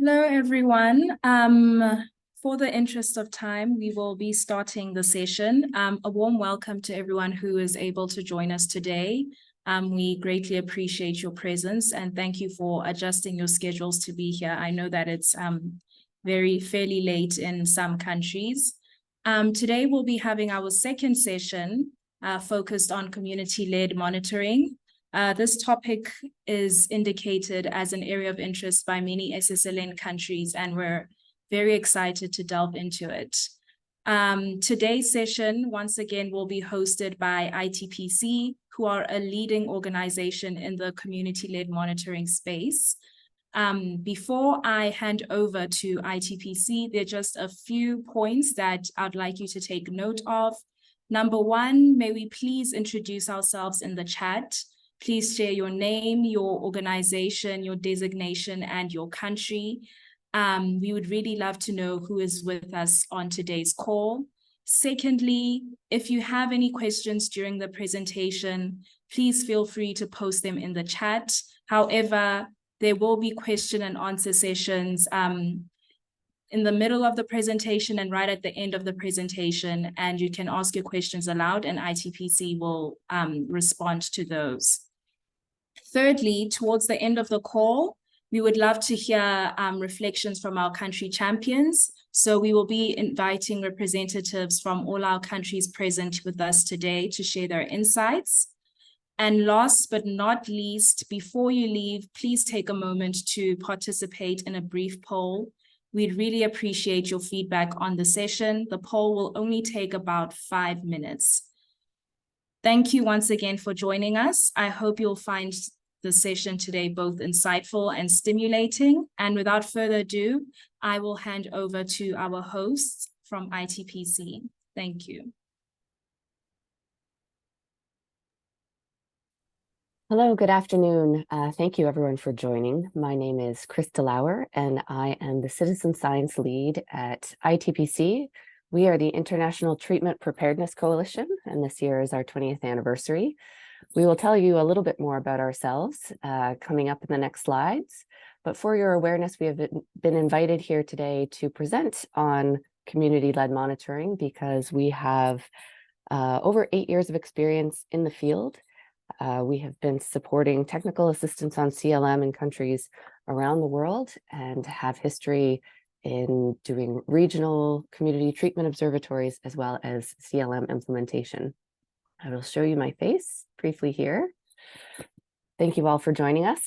Hello, everyone. For the interest of time, we will be starting the session. A warm welcome to everyone who is able to join us today. We greatly appreciate your presence and thank you for adjusting your schedules to be here. I know that it's fairly late in some countries. Today, we'll be having our second session focused on community-led monitoring. This topic is indicated as an area of interest by many SSLN countries, and we're very excited to delve into it. Today's session, once again, will be hosted by ITPC, who are a leading organization in the community-led monitoring space. Before I hand over to ITPC, there are just a few points that I'd like you to take note of. Number one, may we please introduce ourselves in the chat. Please share your name, your organization, your designation, and your country. We would really love to know who is with us on today's call. Secondly, if you have any questions during the presentation, please feel free to post them in the chat. However, there will be question and answer sessions in the middle of the presentation and right at the end of the presentation, and you can ask your questions aloud and ITPC will respond to those. Thirdly, towards the end of the call, we would love to hear reflections from our country champions. So we will be inviting representatives from all our countries present with us today to share their insights. And last but not least, before you leave, please take a moment to participate in a brief poll. We'd really appreciate your feedback on the session. The poll will only take about 5 minutes. Thank you once again for joining us. I hope you'll find the session today both insightful and stimulating. And without further ado, I will hand over to our hosts from ITPC. Thank you. Hello, good afternoon. Thank you everyone for joining. My name is Krista Lauer and I am the Citizen Science Lead at ITPC. We are the International Treatment Preparedness Coalition, and this year is our 20th anniversary. We will tell you a little bit more about ourselves coming up in the next slides. But for your awareness, we have been invited here today to present on community-led monitoring because we have over 8 years of experience in the field. We have been supporting technical assistance on CLM in countries around the world and have history in doing regional community treatment observatories as well as CLM implementation. I will show you my face briefly here. Thank you all for joining us.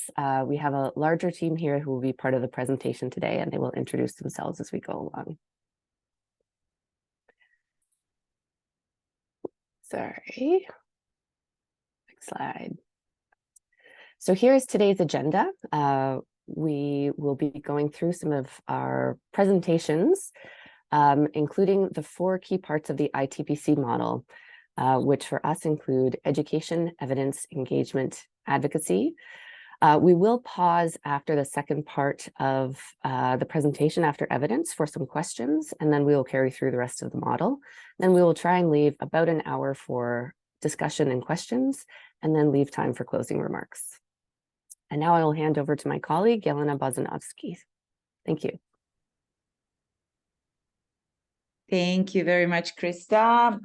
We have a larger team here who will be part of the presentation today, and they will introduce themselves as we go along. Sorry. Next slide. So here is today's agenda. We will be going through some of our presentations, including the 4 key parts of the ITPC model, which for us include education, evidence, engagement, advocacy. We will pause after the second part of the presentation after evidence for some questions, and then we will carry through the rest of the model. Then we will try and leave about an hour for discussion and questions, and then leave time for closing remarks. And now I will hand over to my colleague, Jelena Bozanovsky. Thank you. Thank you very much, Krista.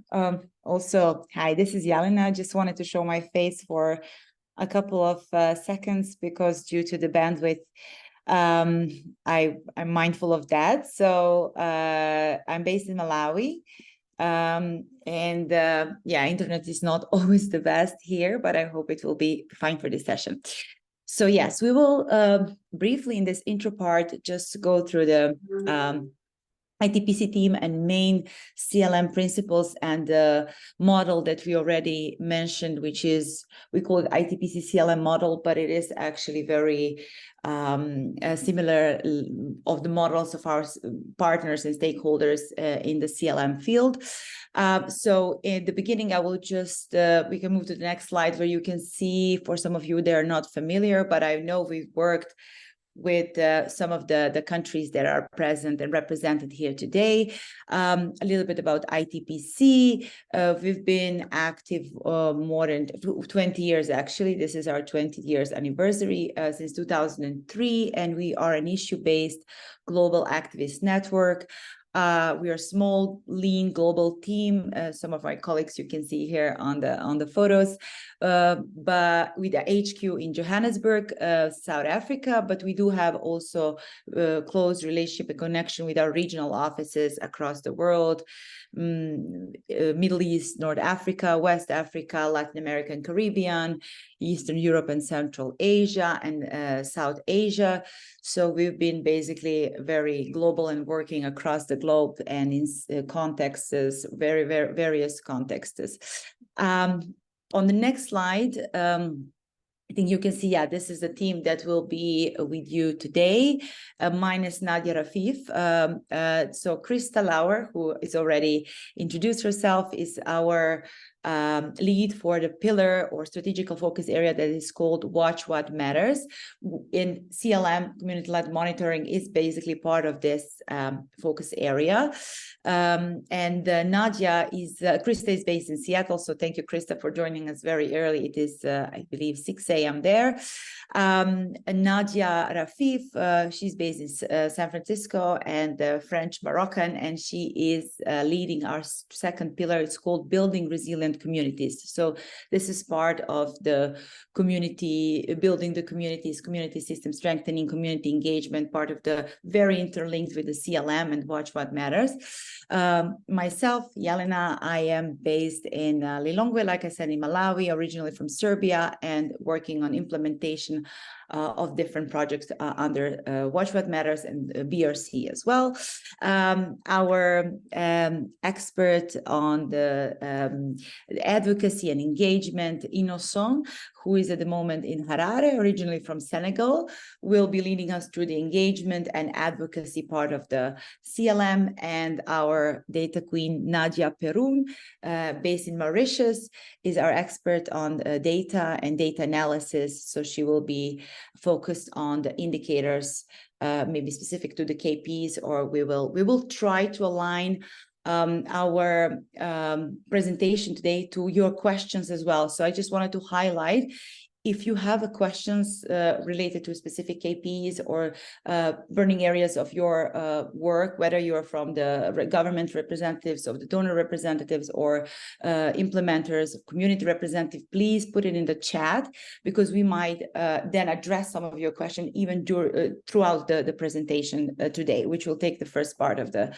Also, hi, this is Jelena. Just wanted to show my face for a couple of seconds because due to the bandwidth, I'm mindful of that. So I'm based in Malawi. Yeah, internet is not always the best here, but I hope it will be fine for this session. So yes, we will briefly in this intro part just go through the ITPC team and main CLM principles and the model that we already mentioned, which is, we call it ITPC CLM model, but it is actually very similar of the models of our partners and stakeholders in the CLM field. So in the beginning, I will just, we can move to the next slide where you can see, for some of you, they're not familiar, but I know we've worked with some of the countries that are present and represented here today. A little bit about ITPC. We've been active more than 20 years, actually. This is our 20 years anniversary since 2003, and we are an issue-based global activist network. We are a small, lean global team. Some of my colleagues you can see here on the photos, but with the HQ in Johannesburg, South Africa. But we do have also close relationship and connection with our regional offices across the world. Middle East, North Africa, West Africa, Latin America and Caribbean, Eastern Europe and Central Asia, and South Asia. So we've been basically very global and working across the globe and in contexts, very various contexts. On the next slide, I think you can see, yeah, this is the team that will be with you today, minus Nadia Rafif. So Krista Lauer, who is already introduced herself, is our lead for the pillar or strategical focus area that is called Watch What Matters. In CLM, community-led monitoring is basically part of this focus area. And Nadia is, Krista is based in Seattle, so thank you, Krista, for joining us very early. It is, I believe, 6 a.m. there. Nadia Rafif, she's based in San Francisco and French-Moroccan, and she is leading our second pillar. It's called Building Resilient Communities. So this is part of the community, building the communities, community system strengthening, community engagement, part of the very interlinked with the CLM and Watch What Matters. Myself, Jelena, I am based in Lilongwe, like I said, in Malawi, originally from Serbia, and working on implementation of different projects under Watch What Matters and BRC as well. Our expert on the advocacy and engagement, Innocent, who is at the moment in Harare, originally from Senegal, will be leading us through the engagement and advocacy part of the CLM, and our data queen, Nadia Perun, based in Mauritius, is our expert on data and data analysis. So she will be focused on the indicators, maybe specific to the KPs, or we will try to align our presentation today to your questions as well. So I just wanted to highlight, if you have questions related to specific KPIs or burning areas of your work, whether you're from the government representatives or the donor representatives or implementers, community representative, please put it in the chat, because we might then address some of your questions even throughout the presentation today, which will take the first part of the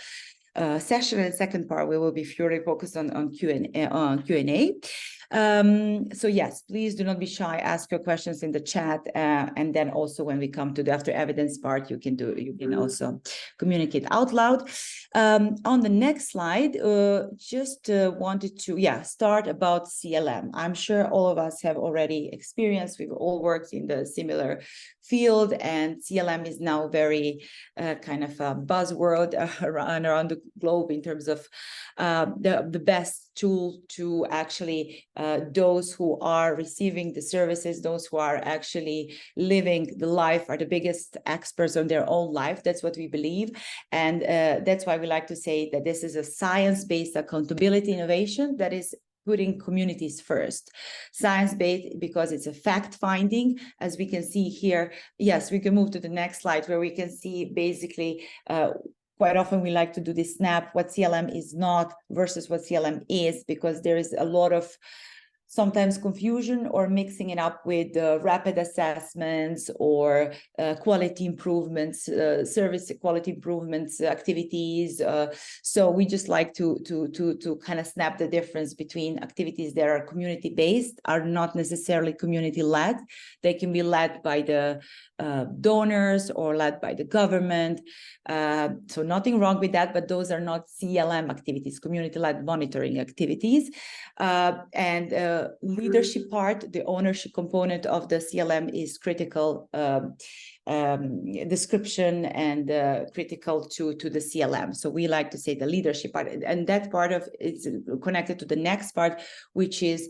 session, and the second part we will be purely focused on Q&A. So yes, please do not be shy, ask your questions in the chat, and then also when we come to the after evidence part, you can also communicate out loud. On the next slide, just wanted to start about CLM. I'm sure all of us have already experienced, we've all worked in the similar field, and CLM is now very kind of a buzzword around the globe in terms of the best tool to actually those who are receiving the services, those who are actually living the life, are the biggest experts on their own life. That's what we believe, and that's why we like to say that this is a science-based accountability innovation that is putting communities first. Science-based because it's a fact-finding, as we can see here. Yes, we can move to the next slide, where we can see basically quite often we like to do this snap, what CLM is not versus what CLM is, because there is a lot of sometimes confusion or mixing it up with rapid assessments or quality improvements, service quality improvements activities. So we just like to kind of snap the difference between activities that are community-based, are not necessarily community-led. They can be led by the donors or led by the government. So nothing wrong with that, but those are not CLM activities, community-led monitoring activities. Leadership part, the ownership component of the CLM is critical description and critical to the CLM. So we like to say the leadership part, and that part of is connected to the next part, which is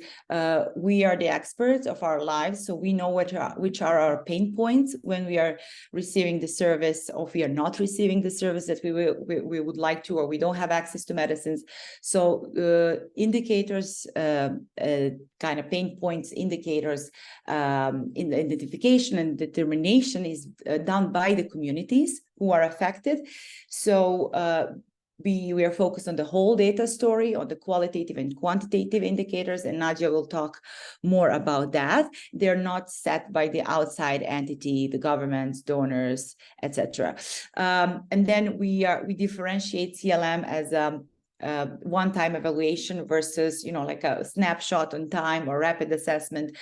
we are the experts of our lives, so we know which are our pain points when we are receiving the service, or if we are not receiving the service that we would like to, or we don't have access to medicines. So indicators, kind of pain points, indicators, in the identification and determination is done by the communities who are affected. So we are focused on the whole data story, on the qualitative and quantitative indicators, and Nadia will talk more about that. They're not set by the outside entity, the governments, donors, etc. And then we differentiate CLM as one-time evaluation versus, like a snapshot on time or rapid assessment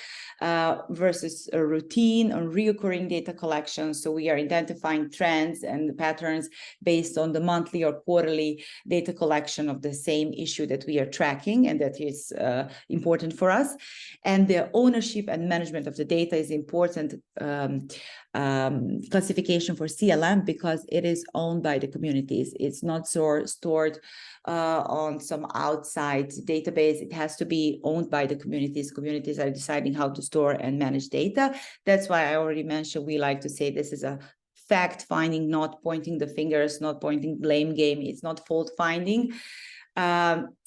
versus a routine or reoccurring data collection. So we are identifying trends and patterns based on the monthly or quarterly data collection of the same issue that we are tracking, and that is important for us. And the ownership and management of the data is important classification for CLM, because it is owned by the communities. It's not stored on some outside database. It has to be owned by the communities. Communities are deciding how to store and manage data. That's why I already mentioned, we like to say this is a fact finding, not pointing the fingers, not pointing blame game. It's not fault finding,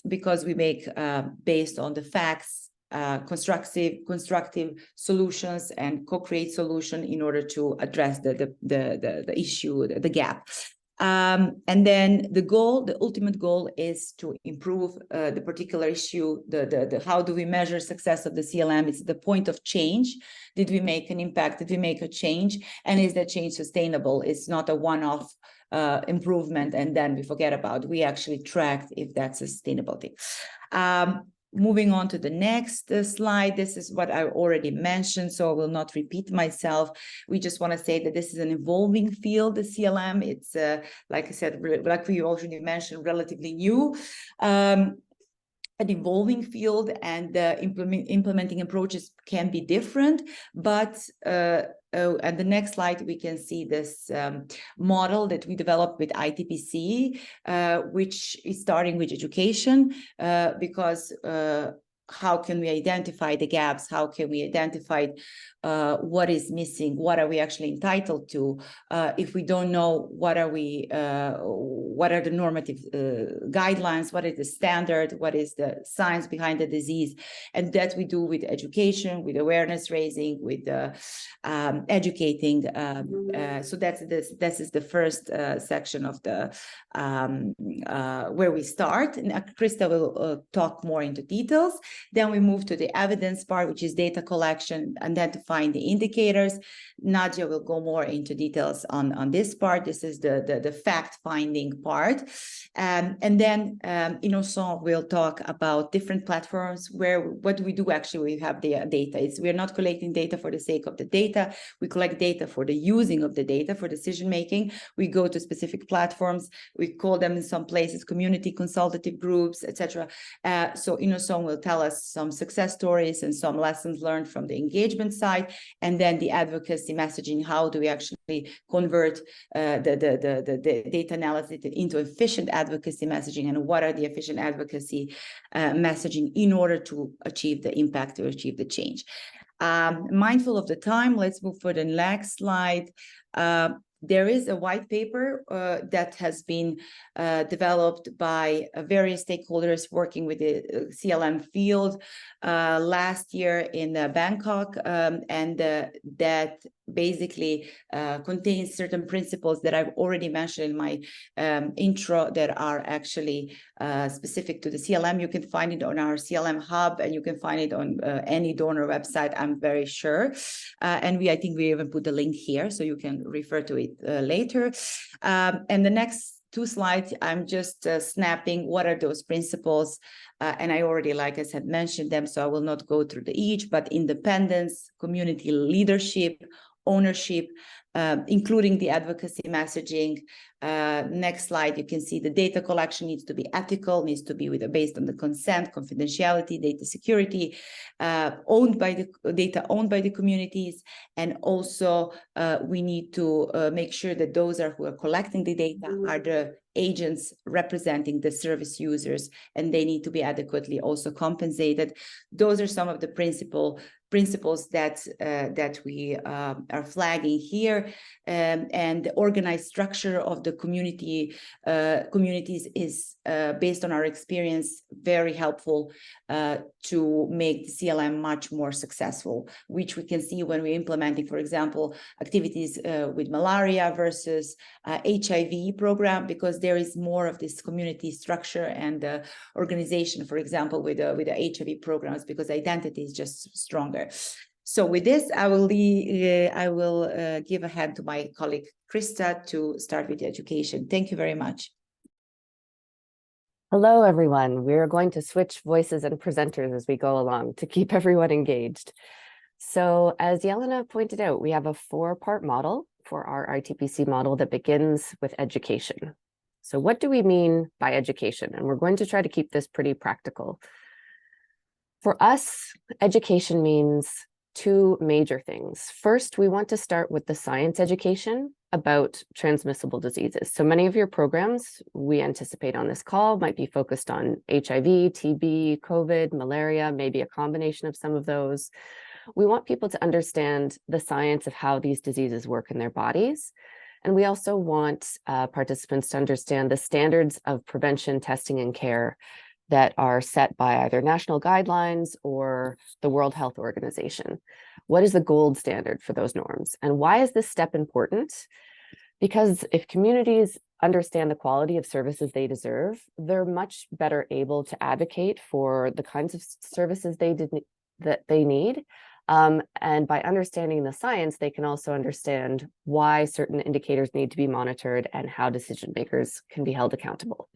because we make based on the facts constructive solutions and co-create solution in order to address the issue, the gap. And then the ultimate goal is to improve the particular issue. The how do we measure success of the CLM? It's the point of change. Did we make an impact? Did we make a change? And is that change sustainable? It's not a one-off improvement and then we forget about it. We actually tracked if that's sustainability. Moving on to the next slide, this is what I already mentioned, so I will not repeat myself. We just want to say that this is an evolving field, the CLM. It's, like I said, like we already mentioned, relatively new. An evolving field, and implementing approaches can be different, but and the next slide we can see this model that we developed with ITPC, which is starting with education, because how can we identify the gaps? How can we identify what is missing? What are we actually entitled to? If we don't know what are the normative guidelines? What is the standard? What is the science behind the disease? And that we do with education, with awareness raising, with educating. So this is the first section of the where we start. And Krista will talk more into details. Then we move to the evidence part, which is data collection, identifying the indicators. Nadia will go more into details on this part. This is the fact-finding part. And then Innocent will talk about different platforms what do we do actually we have the data. We're not collecting data for the sake of the data. We collect data for the using of the data, for decision-making. We go to specific platforms. We call them in some places community consultative groups, etc. So Innocent will tell us some success stories and some lessons learned from the engagement side, and then the advocacy messaging. How do we actually convert the data analysis into efficient advocacy messaging, and what are the efficient advocacy messaging in order to achieve the impact, to achieve the change. Mindful of the time, let's move for the next slide. There is a white paper that has been developed by various stakeholders working with the CLM field last year in Bangkok, and that basically contains certain principles that I've already mentioned in my intro that are actually specific to the CLM. You can find it on our CLM hub, and you can find it on any donor website, I'm very sure. And I think we even put the link here, so you can refer to it later. And the next two slides, I'm just snapping what are those principles. And I already, like I said, mentioned them, so I will not go through each, but independence, community leadership, ownership, including the advocacy messaging. Next slide, you can see the data collection needs to be ethical, needs to be based on the consent, confidentiality, data security, data owned by the communities. And also we need to make sure that those who are collecting the data are the agents representing the service users, and they need to be adequately also compensated. Those are some of the principles that we are flagging here, and the organized structure of the communities is based on our experience very helpful to make the CLM much more successful, which we can see when we're implementing, for example, activities with malaria versus HIV program, because there is more of this community structure and organization, for example, with the HIV programs, because identity is just stronger. So with this, I will give a hand to my colleague Krista to start with the education. Thank you very much. Hello, everyone. We're going to switch voices and presenters as we go along to keep everyone engaged. So as Jelena pointed out, we have a 4-part model for our ITPC model that begins with education. So what do we mean by education? And we're going to try to keep this pretty practical. For us, education means 2 major things. First, we want to start with the science education about transmissible diseases. So many of your programs we anticipate on this call might be focused on HIV, TB, COVID, malaria, maybe a combination of some of those. We want people to understand the science of how these diseases work in their bodies. And we also want participants to understand the standards of prevention, testing, and care that are set by either national guidelines or the World Health Organization. What is the gold standard for those norms? And why is this step important? Because if communities understand the quality of services they deserve, they're much better able to advocate for the kinds of services that they need. And by understanding the science, they can also understand why certain indicators need to be monitored and how decision makers can be held accountable.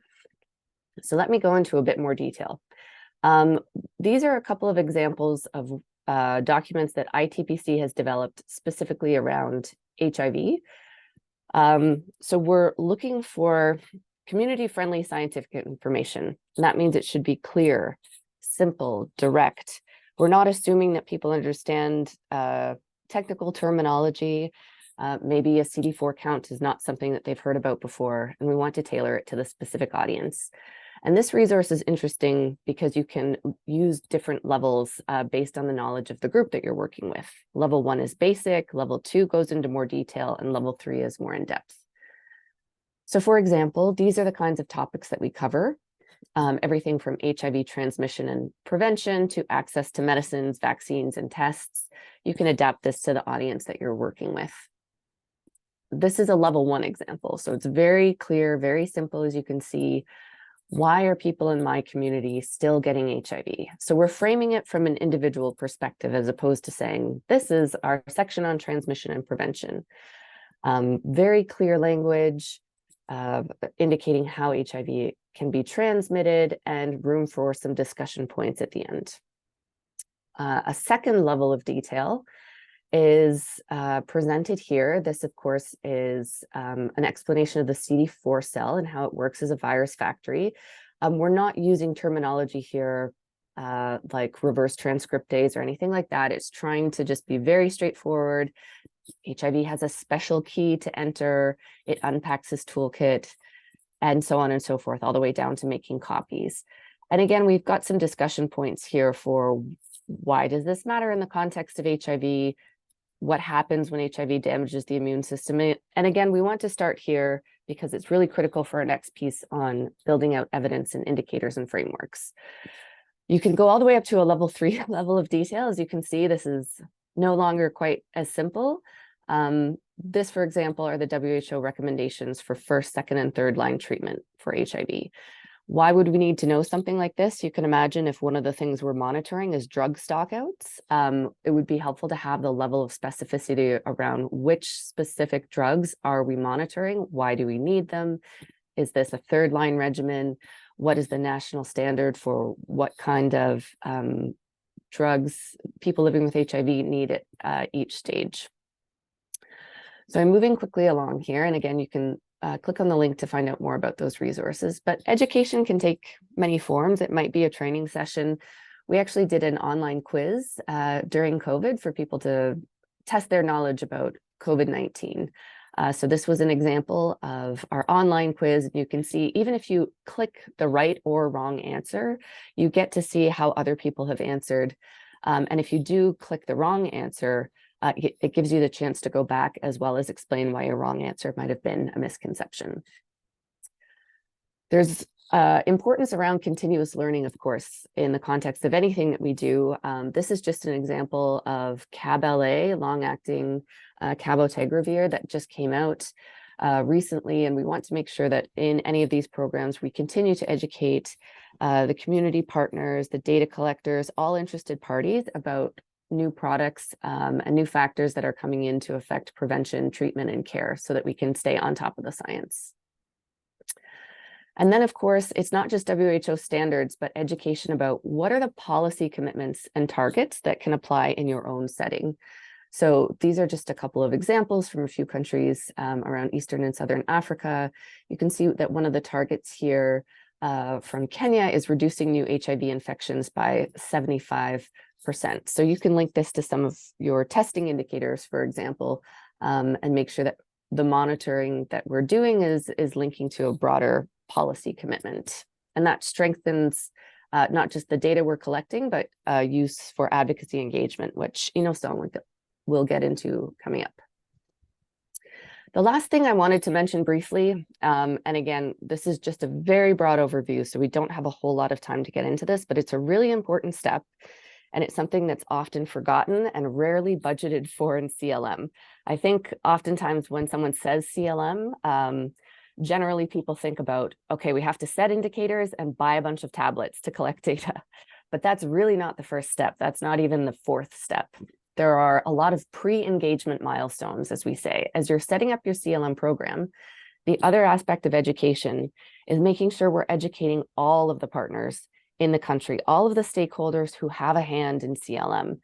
So let me go into a bit more detail. These are a couple of examples of documents that ITPC has developed specifically around HIV. So we're looking for community-friendly scientific information. And that means it should be clear, simple, direct. We're not assuming that people understand technical terminology. Maybe a CD4 count is not something that they've heard about before, and we want to tailor it to the specific audience. And this resource is interesting because you can use different levels based on the knowledge of the group that you're working with. Level 1 is basic, level 2 goes into more detail, and level 3 is more in depth. So for example, these are the kinds of topics that we cover. Everything from HIV transmission and prevention to access to medicines, vaccines, and tests. You can adapt this to the audience that you're working with. This is a level 1 example. So it's very clear, very simple, as you can see. Why are people in my community still getting HIV? So we're framing it from an individual perspective as opposed to saying, this is our section on transmission and prevention. Very clear language indicating how HIV can be transmitted and room for some discussion points at the end. A second level of detail is presented here. This, of course, is an explanation of the CD4 cell and how it works as a virus factory. We're not using terminology here like reverse transcriptase or anything like that. It's trying to just be very straightforward. HIV has a special key to enter. It unpacks this toolkit, and so on and so forth, all the way down to making copies. And again, we've got some discussion points here for why does this matter in the context of HIV? What happens when HIV damages the immune system? And again, we want to start here because it's really critical for our next piece on building out evidence and indicators and frameworks. You can go all the way up to a level 3 level of detail. As you can see, this is no longer quite as simple. This, for example, are the WHO recommendations for first, second, and third line treatment for HIV. Why would we need to know something like this? You can imagine if one of the things we're monitoring is drug stockouts, it would be helpful to have the level of specificity around which specific drugs are we monitoring? Why do we need them? Is this a third line regimen? What is the national standard for what kind of drugs people living with HIV need at each stage? So I'm moving quickly along here. And again, you can click on the link to find out more about those resources. But education can take many forms. It might be a training session. We actually did an online quiz during COVID for people to test their knowledge about COVID-19. So this was an example of our online quiz. You can see, even if you click the right or wrong answer, you get to see how other people have answered. And if you do click the wrong answer, it gives you the chance to go back as well as explain why your wrong answer might have been a misconception. There's importance around continuous learning, of course, in the context of anything that we do. This is just an example of CAB-LA, long-acting cabotegravir, that just came out recently, and we want to make sure that in any of these programs, we continue to educate the community partners, the data collectors, all interested parties about new products and new factors that are coming in to affect prevention, treatment, and care, so that we can stay on top of the science. And then, of course, it's not just WHO standards, but education about what are the policy commitments and targets that can apply in your own setting. So these are just a couple of examples from a few countries around Eastern and Southern Africa. You can see that one of the targets here from Kenya is reducing new HIV infections by 75%. So you can link this to some of your testing indicators, for example, and make sure that the monitoring that we're doing is linking to a broader policy commitment. And that strengthens not just the data we're collecting, but use for advocacy engagement, which Ino-san will get into coming up. The last thing I wanted to mention briefly, and again, this is just a very broad overview, so we don't have a whole lot of time to get into this, but it's a really important step. And it's something that's often forgotten and rarely budgeted for in CLM. I think oftentimes when someone says CLM, generally people think about, okay, we have to set indicators and buy a bunch of tablets to collect data. But that's really not the first step. That's not even the fourth step. There are a lot of pre-engagement milestones, as we say. As you're setting up your CLM program, the other aspect of education is making sure we're educating all of the partners in the country, all of the stakeholders who have a hand in CLM.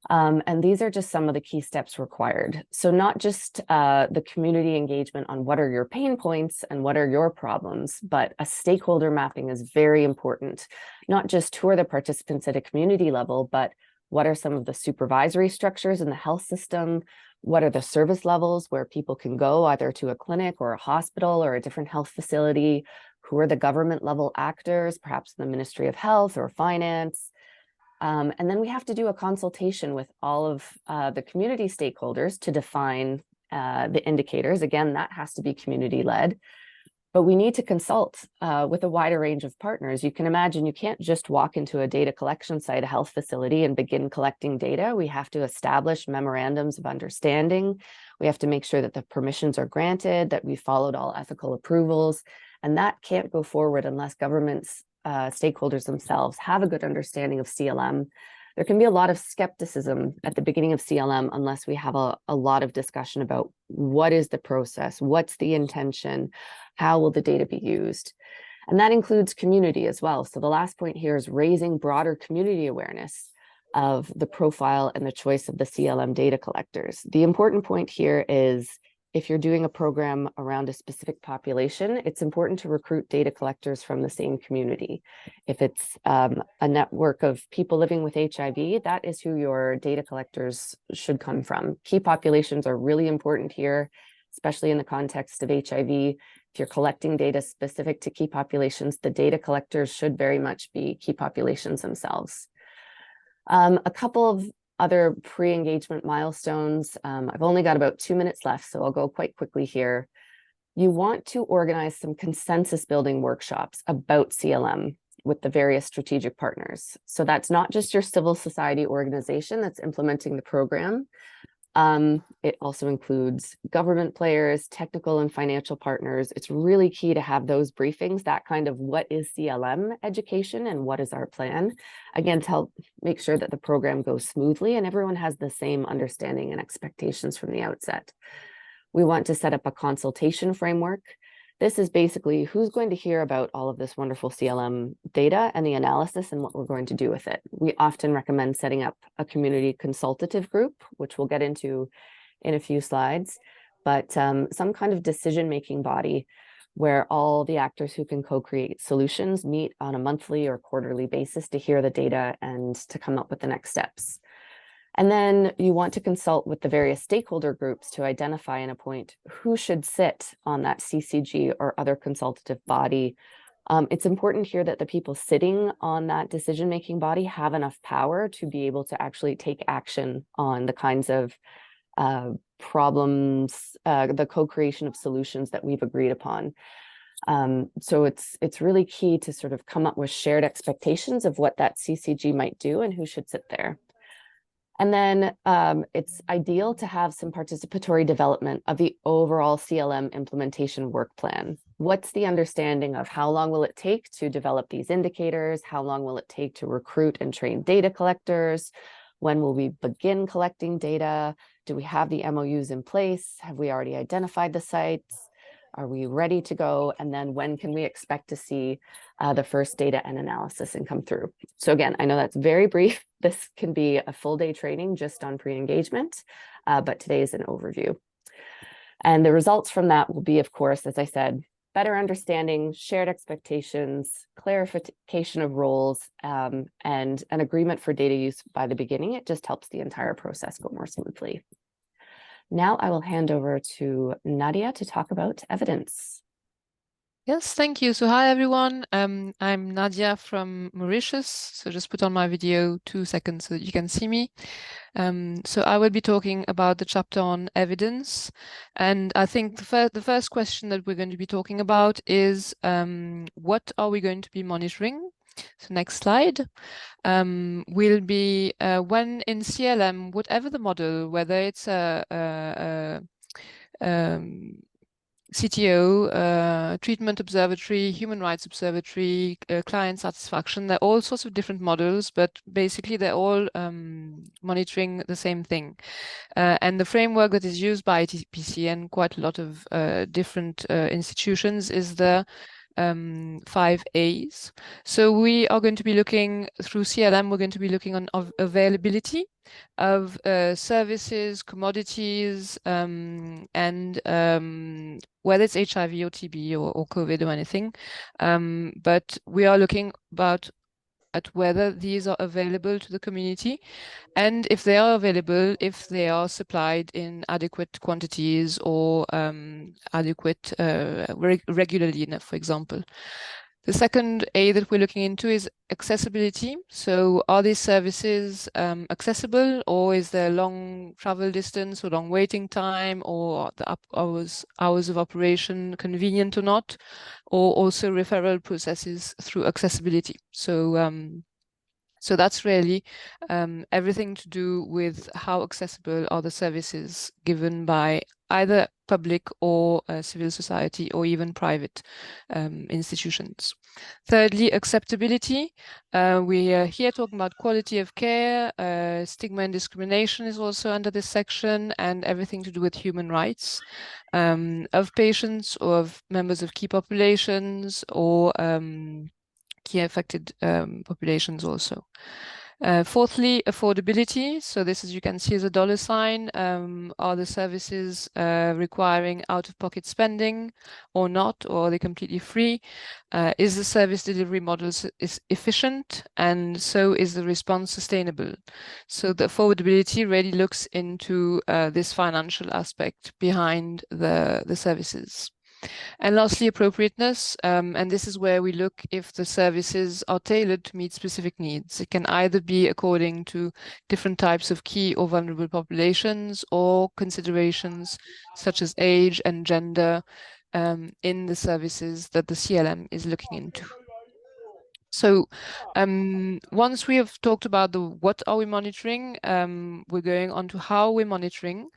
And these are just some of the key steps required. So not just the community engagement on what are your pain points and what are your problems, but a stakeholder mapping is very important. Not just who are the participants at a community level, but what are some of the supervisory structures in the health system? What are the service levels where people can go either to a clinic or a hospital or a different health facility? Who are the government level actors, perhaps the Ministry of Health or Finance? And then we have to do a consultation with all of the community stakeholders to define the indicators. Again, that has to be community led. But we need to consult with a wider range of partners. You can imagine you can't just walk into a data collection site, a health facility, and begin collecting data. We have to establish memorandums of understanding. We have to make sure that the permissions are granted, that we followed all ethical approvals. And that can't go forward unless governments, stakeholders themselves have a good understanding of CLM. There can be a lot of skepticism at the beginning of CLM unless we have a lot of discussion about what is the process, what's the intention, how will the data be used? And that includes community as well. So the last point here is raising broader community awareness of the profile and the choice of the CLM data collectors. The important point here is, if you're doing a program around a specific population, it's important to recruit data collectors from the same community. If it's a network of people living with HIV, that is who your data collectors should come from. Key populations are really important here, especially in the context of HIV. If you're collecting data specific to key populations, the data collectors should very much be key populations themselves. A couple of other pre-engagement milestones. I've only got about 2 minutes left, so I'll go quite quickly here. You want to organize some consensus building workshops about CLM with the various strategic partners. So that's not just your civil society organization that's implementing the program. It also includes government players, technical and financial partners. It's really key to have those briefings, that kind of what is CLM education and what is our plan, again, to help make sure that the program goes smoothly and everyone has the same understanding and expectations from the outset. We want to set up a consultation framework. This is basically who's going to hear about all of this wonderful CLM data and the analysis and what we're going to do with it. We often recommend setting up a community consultative group, which we'll get into in a few slides. but some kind of decision-making body where all the actors who can co-create solutions meet on a monthly or quarterly basis to hear the data and to come up with the next steps. And then you want to consult with the various stakeholder groups to identify and appoint who should sit on that CCG or other consultative body. It's important here that the people sitting on that decision-making body have enough power to be able to actually take action on the kinds of problems, the co-creation of solutions that we've agreed upon. So it's really key to sort of come up with shared expectations of what that CCG might do and who should sit there. And then it's ideal to have some participatory development of the overall CLM implementation work plan. What's the understanding of how long will it take to develop these indicators? How long will it take to recruit and train data collectors? When will we begin collecting data? Do we have the MOUs in place? Have we already identified the sites? Are we ready to go? And then when can we expect to see the first data and analysis and come through? So again, I know that's very brief. This can be a full day training just on pre-engagement, but today is an overview. And the results from that will be, of course, as I said, better understanding, shared expectations, clarification of roles, and an agreement for data use by the beginning. It just helps the entire process go more smoothly. Now I will hand over to Nadia to talk about evidence. Yes, thank you. So hi, everyone. I'm Nadia from Mauritius. So just put on my video 2 seconds so that you can see me. So I will be talking about the chapter on evidence. And I think the first question that we're going to be talking about is what are we going to be monitoring? So next slide. Will be when in CLM, whatever the model, whether it's a CTO, treatment observatory, human rights observatory, client satisfaction, they're all sorts of different models, but basically they're all monitoring the same thing. And the framework that is used by ITPC and quite a lot of different institutions is the 5 A's. So we are going to be looking through CLM, we're going to be looking on availability of services, commodities, and whether it's HIV or TB or COVID or anything. But we are looking at whether these are available to the community, and if they are available, if they are supplied in adequate quantities or adequate regularly enough, for example. The second A that we're looking into is accessibility. So are these services accessible, or is there long travel distance or long waiting time, or the hours of operation convenient or not, or also referral processes through accessibility. So that's really everything to do with how accessible are the services given by either public or civil society or even private institutions. Thirdly, acceptability. We are here talking about quality of care. Stigma and discrimination is also under this section, and everything to do with human rights of patients or of members of key populations or key affected populations also. Fourthly, affordability. So this, as you can see, is a $sign. Are the services requiring out-of-pocket spending or not, or are they completely free? Is the service delivery model is efficient, and so is the response sustainable? So the affordability really looks into this financial aspect behind the services. And lastly, appropriateness, and this is where we look if the services are tailored to meet specific needs. It can either be according to different types of key or vulnerable populations, or considerations such as age and gender in the services that the CLM is looking into. So once we have talked about what are we monitoring, we're going on to how we're monitoring.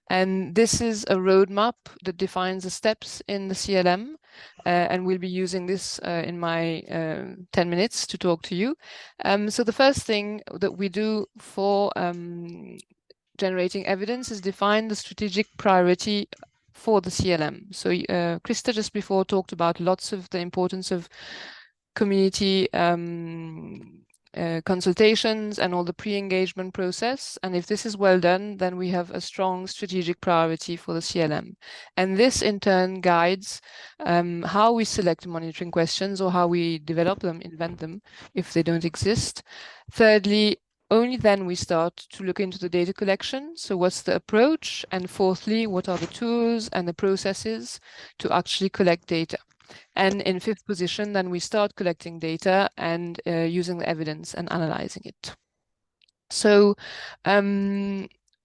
And this is a roadmap that defines the steps in the CLM, and we'll be using this in my 10 minutes to talk to you. So the first thing that we do for generating evidence is define the strategic priority for the CLM. So Krista just before talked about lots of the importance of community consultations and all the pre-engagement process. And if this is well done, then we have a strong strategic priority for the CLM. And this in turn guides how we select monitoring questions or how we develop them, invent them if they don't exist. Thirdly, only then we start to look into the data collection. So what's the approach? And fourthly, what are the tools and the processes to actually collect data? And in fifth position, then we start collecting data and using the evidence and analyzing it. So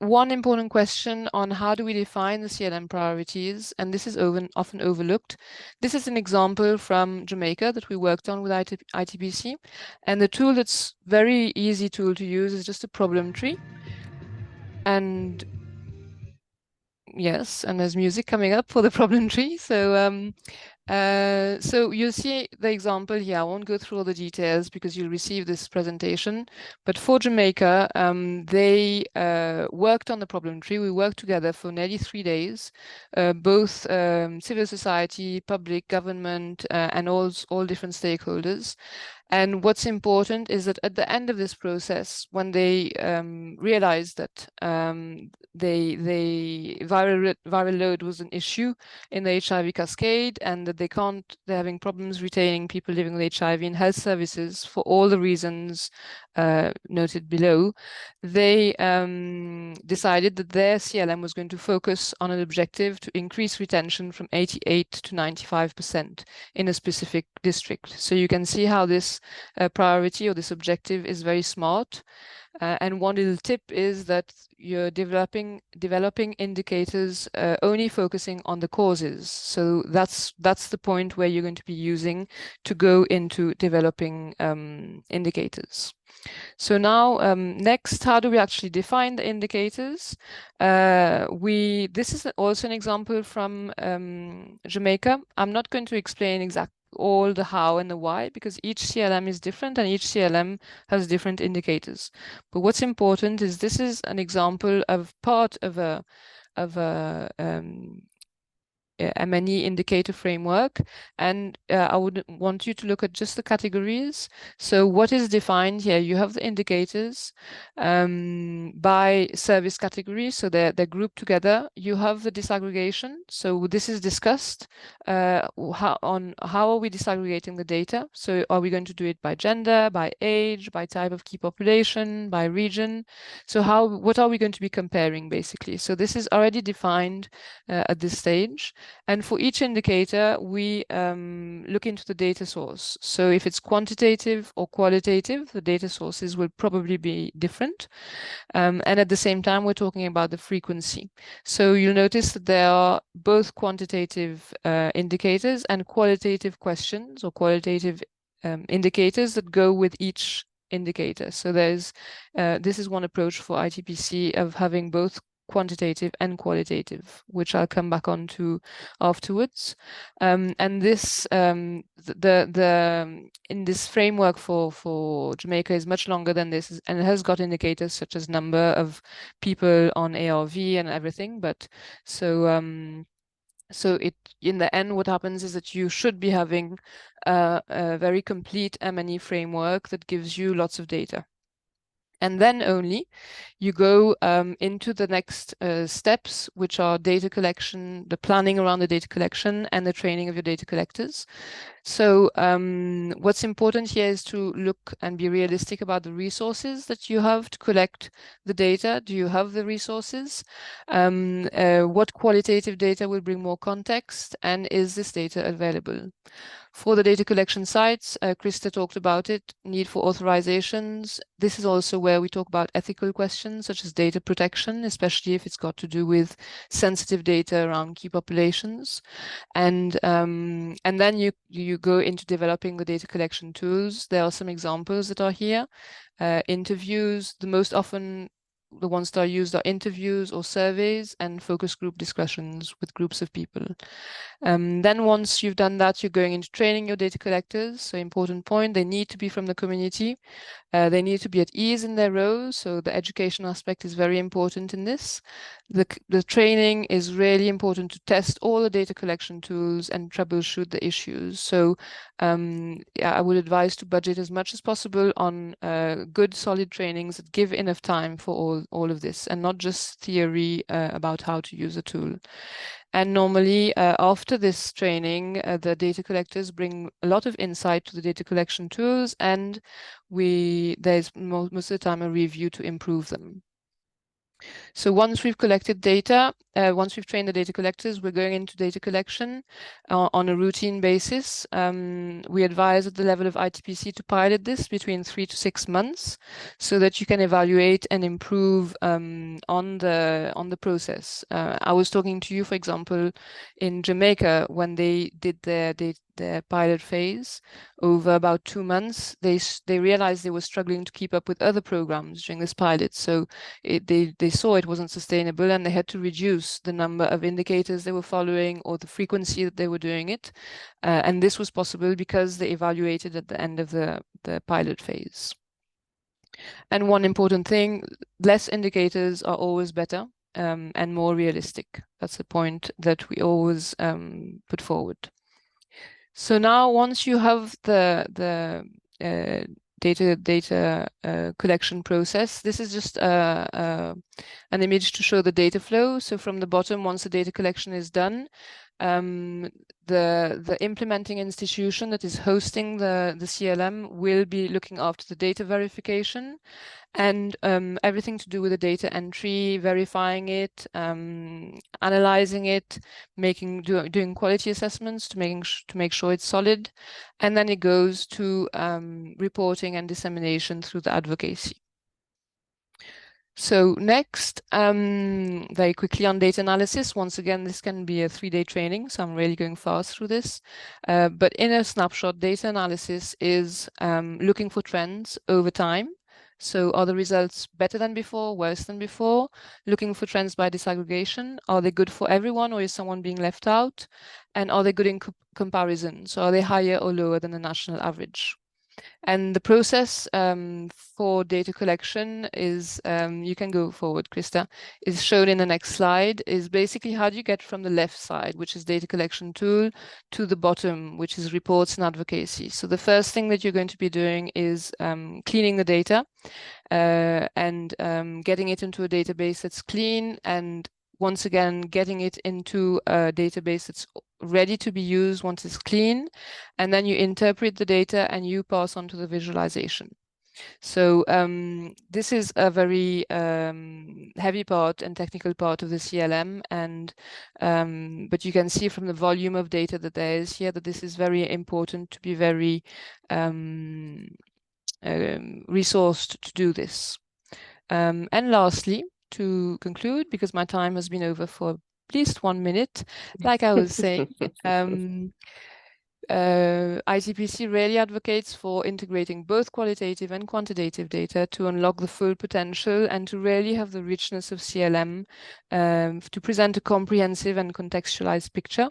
one important question on how do we define the CLM priorities, and this is often overlooked. This is an example from Jamaica that we worked on with ITPC. And the tool that's very easy tool to use is just a problem tree. And yes, and there's music coming up for the problem tree. So you'll see the example here. I won't go through all the details because you'll receive this presentation. But for Jamaica, they worked on the problem tree. We worked together for nearly 3 days, both civil society, public, government, and all different stakeholders. And what's important is that at the end of this process, when they realized that the viral load was an issue in the HIV cascade, and that they're having problems retaining people living with HIV in health services for all the reasons noted below, they decided that their CLM was going to focus on an objective to increase retention from 88 to 95% in a specific district. So you can see how this priority or this objective is very smart. And one little tip is that you're developing indicators only focusing on the causes. So that's the point where you're going to be using to go into developing indicators. So now, next, how do we actually define the indicators? This is also an example from Jamaica. I'm not going to explain exactly all the how and the why, because each CLM is different and each CLM has different indicators. But what's important is this is an example of part of a M&E indicator framework, and I would want you to look at just the categories. So what is defined here? You have the indicators by service category, so they're grouped together. You have the disaggregation, so this is discussed how are we disaggregating the data. So are we going to do it by gender, by age, by type of key population, by region? So what are we going to be comparing basically? So this is already defined at this stage. And for each indicator, we look into the data source. So if it's quantitative or qualitative, the data sources will probably be different. And at the same time, we're talking about the frequency. So you'll notice that there are both quantitative indicators and qualitative questions or qualitative indicators that go with each indicator. So this is one approach for ITPC of having both quantitative and qualitative, which I'll come back on to afterwards. And this in this framework for Jamaica is much longer than this, and it has got indicators such as number of people on ARV and everything. But so in the end, what happens is that you should be having a very complete M&E framework that gives you lots of data. And then only you go into the next steps, which are data collection, the planning around the data collection, and the training of your data collectors. So what's important here is to look and be realistic about the resources that you have to collect the data. Do you have the resources? What qualitative data will bring more context? And is this data available? For the data collection sites, Krista talked about it, need for authorizations. This is also where we talk about ethical questions such as data protection, especially if it's got to do with sensitive data around key populations. And then you go into developing the data collection tools. There are some examples that are here. Interviews, the most often the ones that are used are interviews or surveys and focus group discussions with groups of people. Then once you've done that, you're going into training your data collectors. So important point, they need to be from the community. They need to be at ease in their roles. So the education aspect is very important in this. The training is really important to test all the data collection tools and troubleshoot the issues. So yeah, I would advise to budget as much as possible on good, solid trainings that give enough time for all of this, and not just theory about how to use a tool. And normally, after this training, the data collectors bring a lot of insight to the data collection tools, and there's most of the time a review to improve them. So once we've collected data, once we've trained the data collectors, we're going into data collection on a routine basis. We advise at the level of ITPC to pilot this between 3 to 6 months, so that you can evaluate and improve on the process. I was talking to you, for example, in Jamaica when they did their pilot phase. Over about 2 months, they realized they were struggling to keep up with other programs during this pilot. So they saw it wasn't sustainable, and they had to reduce the number of indicators they were following or the frequency that they were doing it. And this was possible because they evaluated at the end of the pilot phase. And one important thing, less indicators are always better and more realistic. That's a point that we always put forward. So now, once you have the data collection process, this is just an image to show the data flow. So from the bottom, once the data collection is done, the implementing institution that is hosting the CLM will be looking after the data verification and everything to do with the data entry, verifying it, analyzing it, doing quality assessments to make sure it's solid, and then it goes to reporting and dissemination through the advocacy. So next, very quickly on data analysis. Once again, this can be a 3-day training, so I'm really going fast through this. But in a snapshot, data analysis is looking for trends over time. So are the results better than before, worse than before? Looking for trends by disaggregation. Are they good for everyone, or is someone being left out? And are they good in comparison? So are they higher or lower than the national average? And the process for data collection is, you can go forward, Krista, is shown in the next slide, is basically how do you get from the left side, which is data collection tool, to the bottom, which is reports and advocacy. So the first thing that you're going to be doing is cleaning the data and getting it into a database that's clean, and once again, getting it into a database that's ready to be used once it's clean, and then you interpret the data and you pass on to the visualization. So this is a very heavy part and technical part of the CLM, and but you can see from the volume of data that there is here that this is very important to be very resourced to do this. And lastly, to conclude, because my time has been over for at least 1 minute, like I was saying, ITPC really advocates for integrating both qualitative and quantitative data to unlock the full potential and to really have the richness of CLM to present a comprehensive and contextualized picture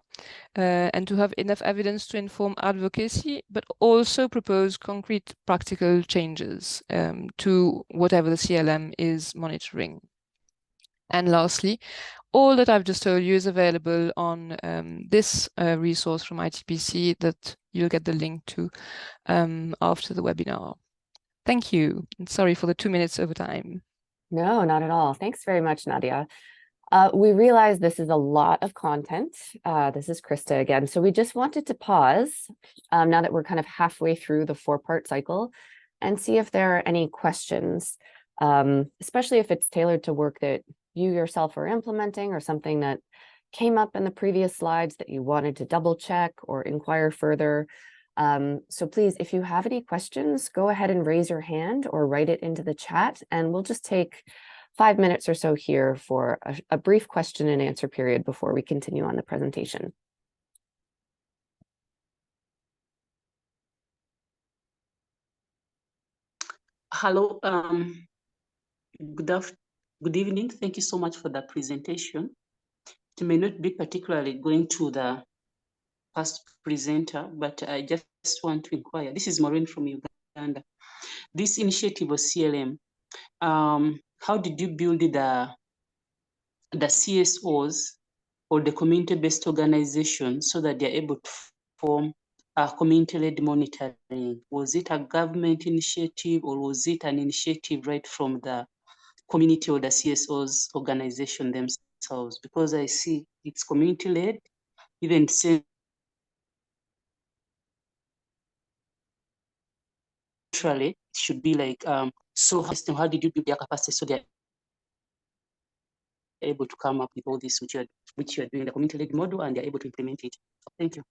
and to have enough evidence to inform advocacy, but also propose concrete practical changes to whatever the CLM is monitoring. And lastly, all that I've just told you is available on this resource from ITPC that you'll get the link to after the webinar. Thank you. And sorry for the 2 minutes over time. No, not at all. Thanks very much, Nadia. We realize this is a lot of content. This is Krista again. So we just wanted to pause now that we're kind of halfway through the 4-part cycle and see if there are any questions, especially if it's tailored to work that you yourself are implementing or something that came up in the previous slides that you wanted to double check or inquire further. So please, if you have any questions, go ahead and raise your hand or write it into the chat, and we'll just take 5 minutes or so here for a brief question and answer period before we continue on the presentation. Hello, good Good evening. Thank you so much for the presentation. It may not be particularly going to the past presenter, but I just want to inquire. This is Maureen from Uganda. This initiative of CLM, how did you build the CSOs or the community-based organizations so that they're able to form a community-led monitoring? Was it a government initiative or was it an initiative right from the community or the CSOs organization themselves? Because I see it's community-led, even centrally, it should be like, so how did you build their capacity so they're able to come up with all this which you're doing the community-led model and they're able to implement it? Thank you.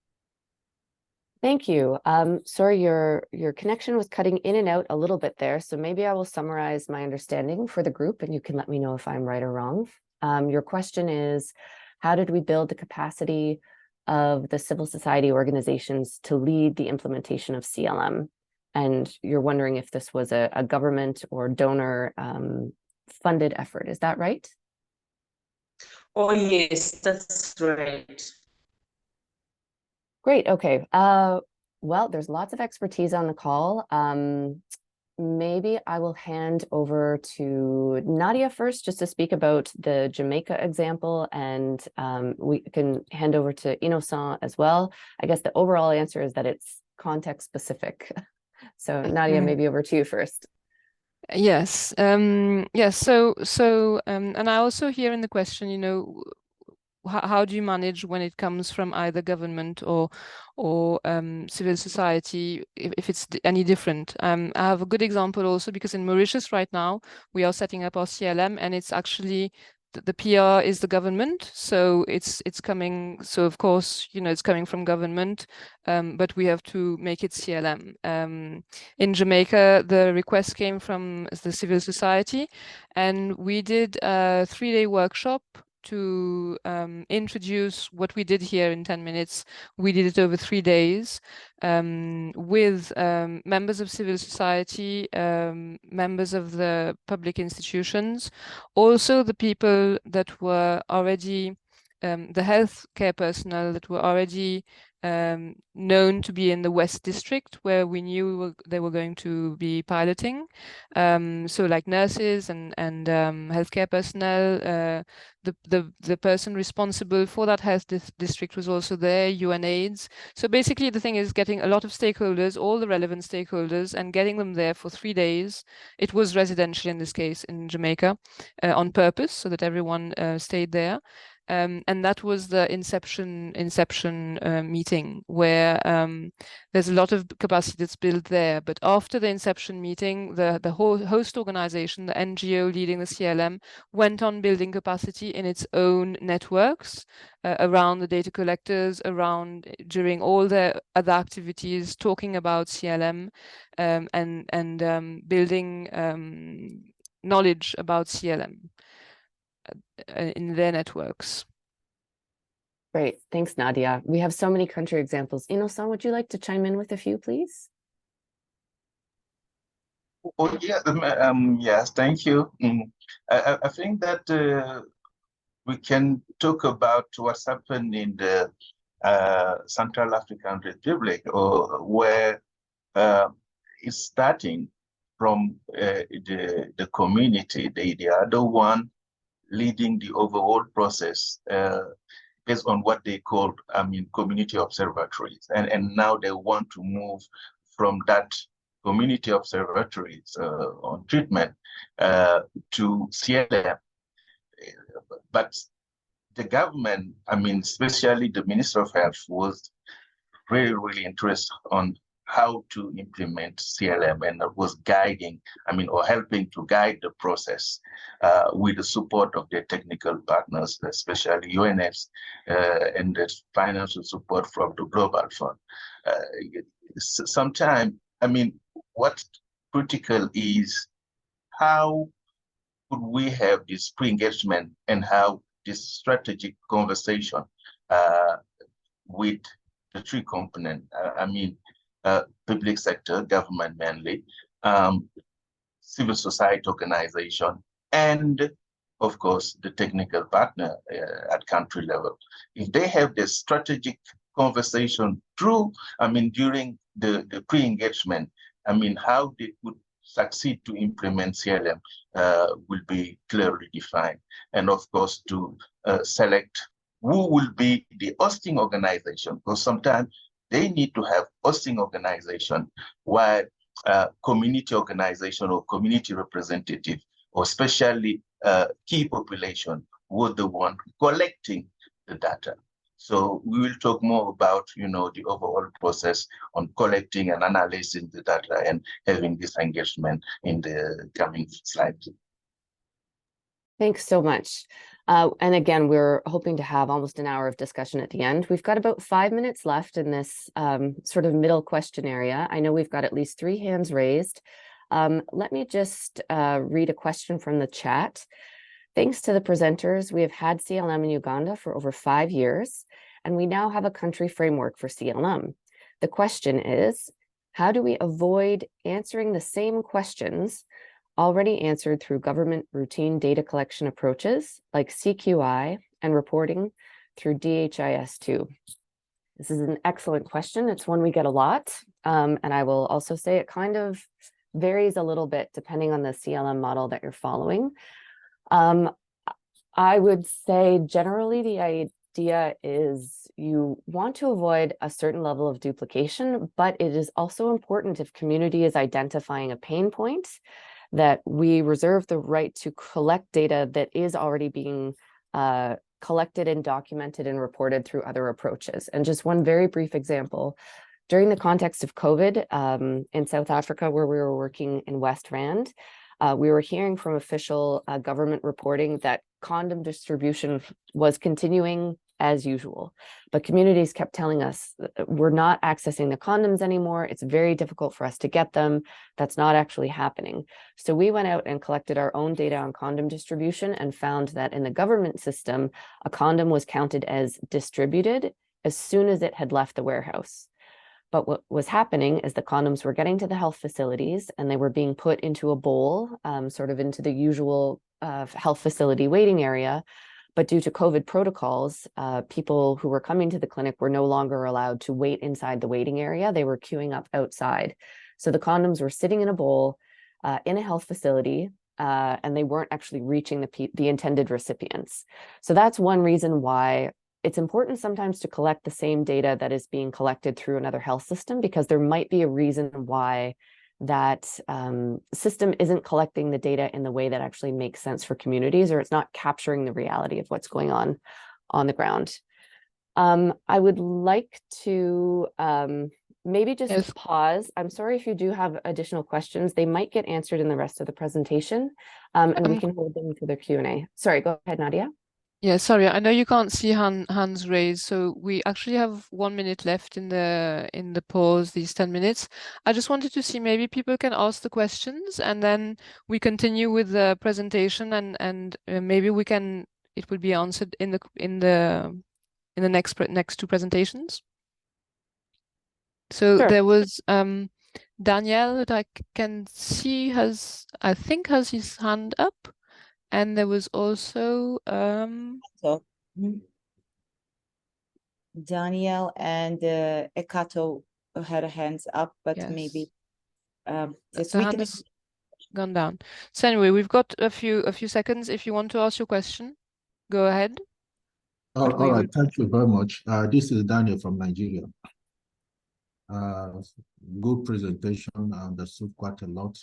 Thank you. Sorry, your connection was cutting in and out a little bit there, so maybe I will summarize my understanding for the group and you can let me know if I'm right or wrong. Your question is, how did we build the capacity of the civil society organizations to lead the implementation of CLM? And you're wondering if this was a government or donor funded effort, is that right? Oh, yes, that's right. Great. Okay. Well, there's lots of expertise on the call. Maybe I will hand over to Nadia first, just to speak about the Jamaica example, and we can hand over to Innocent as well. I guess the overall answer is that it's context specific. So Nadia, maybe over to you first. Yes. Yes. So, and I also hear in the question, you know, how do you manage when it comes from either government or civil society, if it's any different? I have a good example also, because in Mauritius right now we are setting up our CLM, and it's actually the PR is the government, so it's coming. So of course, you know, it's coming from government, but we have to make it CLM. In Jamaica, the request came from the civil society, and we did a 3-day workshop to introduce what we did here in 10 minutes. We did it over 3 days with members of civil society, members of the public institutions, also the people that were already, the healthcare personnel that were already known to be in the West District, where we knew they were going to be piloting. So like nurses and healthcare personnel. The person responsible for that health district was also there, UNAIDS. So basically the thing is getting a lot of stakeholders, all the relevant stakeholders, and getting them there for 3 days. It was residential in this case in Jamaica, on purpose, so that everyone stayed there. And that was the inception meeting, where there's a lot of capacity that's built there. But after the inception meeting, the whole host organization, the NGO leading the CLM, went on building capacity in its own networks around the data collectors, around during all their other activities, talking about CLM and building knowledge about CLM. In their networks. Great, thanks, Nadia. We have so many country examples. Innocent, would you like to chime in with a few, please? Oh, yeah, yes, thank you. I think that we can talk about what's happened in the Central African Republic, or where it's starting from the community, the other one leading the overall process based on what they call, community observatories. And now they want to move from that community observatories on treatment to CLM. But the government, especially the Minister of Health, was really interested on how to implement CLM, and was guiding, or helping to guide the process with the support of their technical partners, especially UNS, and the financial support from the Global Fund. Sometimes, what's critical is how could we have this pre-engagement and how this strategic conversation with the 3 components, public sector, government mainly, civil society organization, and of course, the technical partner at country level. If they have the strategic conversation during the pre-engagement, how they could succeed to implement CLM will be clearly defined. And of course, to select who will be the hosting organization, because sometimes they need to have hosting organization, while community organization or community representative, or especially key population, were the one collecting the data. So we will talk more about, the overall process on collecting and analyzing the data and having this engagement in the coming slides. Thanks so much. And again, we're hoping to have almost an hour of discussion at the end. We've got about 5 minutes left in this sort of middle question area. I know we've got at least 3 hands raised. Let me just read a question from the chat. Thanks to the presenters, we have had CLM in Uganda for over 5 years, and we now have a country framework for CLM. The question is, how do we avoid answering the same questions already answered through government routine data collection approaches like CQI and reporting through DHIS2? This is an excellent question. It's one we get a lot. And I will also say it kind of varies a little bit depending on the CLM model that you're following. I would say generally the idea is you want to avoid a certain level of duplication, but it is also important if community is identifying a pain point that we reserve the right to collect data that is already being collected and documented and reported through other approaches. And just one very brief example, during the context of COVID in South Africa, where we were working in West Rand, we were hearing from official government reporting that condom distribution was continuing as usual, but communities kept telling us we're not accessing the condoms anymore. It's very difficult for us to get them. That's not actually happening. So we went out and collected our own data on condom distribution and found that in the government system, a condom was counted as distributed as soon as it had left the warehouse. But what was happening is the condoms were getting to the health facilities and they were being put into a bowl, sort of into the usual health facility waiting area. But due to COVID protocols, people who were coming to the clinic were no longer allowed to wait inside the waiting area. They were queuing up outside. So the condoms were sitting in a bowl in a health facility, and they weren't actually reaching the intended recipients. So that's one reason why it's important sometimes to collect the same data that is being collected through another health system, because there might be a reason why that system isn't collecting the data in the way that actually makes sense for communities, or it's not capturing the reality of what's going on the ground. I would like to maybe just pause. I'm sorry if you do have additional questions. They might get answered in the rest of the presentation, and we can hold them for the Q&A. Sorry, go ahead, Nadia. Yeah, sorry, I know you can't see hands raised, so we actually have 1 minute left in the pause, these 10 minutes. I just wanted to see maybe people can ask the questions and then we continue with the presentation and maybe it will be answered in the next 2 presentations. So Sure. there was Daniel that I can see has his hand up. And there was also Daniel and Ekato had a hands up, but yes. maybe the hand has gone down. So anyway, we've got a few seconds. If you want to ask your question, go ahead. All right, thank you very much. This is Daniel from Nigeria. Good presentation. I understood quite a lot,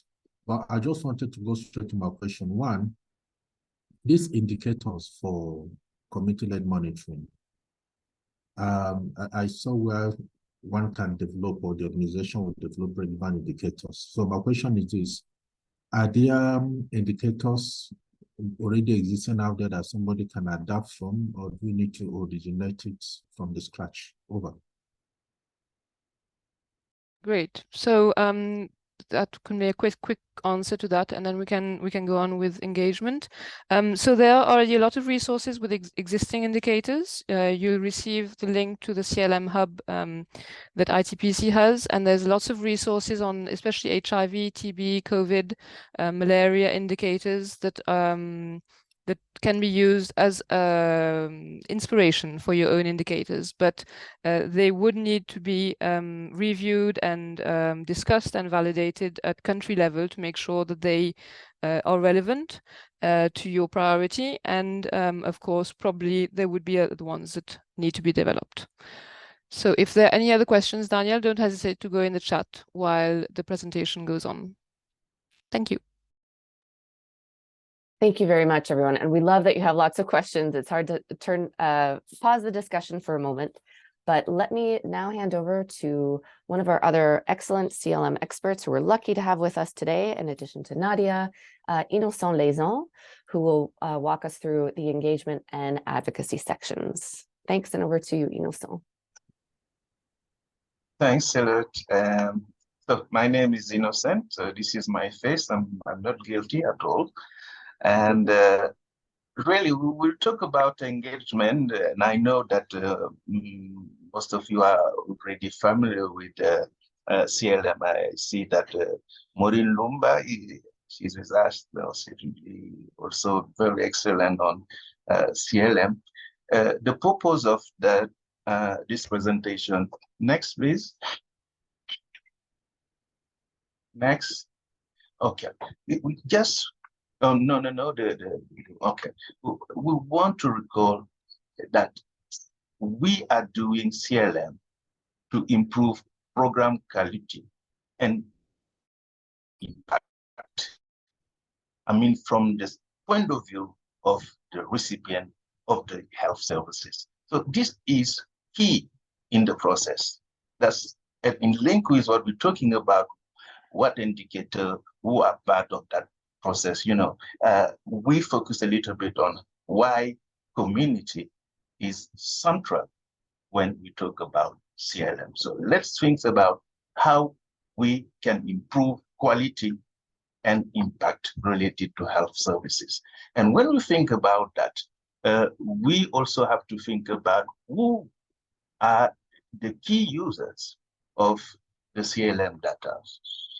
but I just wanted to go straight to my question. One, these indicators for community-led monitoring, I saw where one can develop, or the organization will develop, relevant indicators. So my question is this: are there indicators already existing out there that somebody can adapt from, or do we need to originate it from the scratch? Over. Great. So that can be a quick answer to that, and then we can go on with engagement. So there are already a lot of resources with existing indicators. You'll receive the link to the CLM hub that ITPC has, and there's lots of resources on especially HIV, TB, COVID, malaria indicators that that can be used as inspiration for your own indicators, but they would need to be reviewed and discussed and validated at country level to make sure that they are relevant to your priority. And of course, probably they would be the ones that need to be developed. So if there are any other questions, Daniel, don't hesitate to go in the chat while the presentation goes on. Thank you. Thank you very much, everyone. And we love that you have lots of questions. It's hard to pause the discussion for a moment, but let me now hand over to one of our other excellent CLM experts who we're lucky to have with us today, in addition to Nadia, Innocent Laison, who will walk us through the engagement and advocacy sections. Thanks, and over to you, Innocent. Thanks, Charlotte. So my name is Innocent. This is my face. I'm not guilty at all. And really, we will talk about engagement. And I know that most of you are already familiar with CLM. I see that Maureen Lumba, she's with us, also very excellent on CLM. The purpose of this presentation, next, please. Next. Okay. We just, oh, no. Okay. We want to recall that we are doing CLM to improve program quality and impact. I mean, from the point of view of the recipient of the health services. So this is key in the process. That's in link with what we're talking about, what indicator, who are part of that process. You know, we focus a little bit on why community is central when we talk about CLM. So let's think about how we can improve quality and impact related to health services. And when we think about that, we also have to think about who are the key users of the CLM data.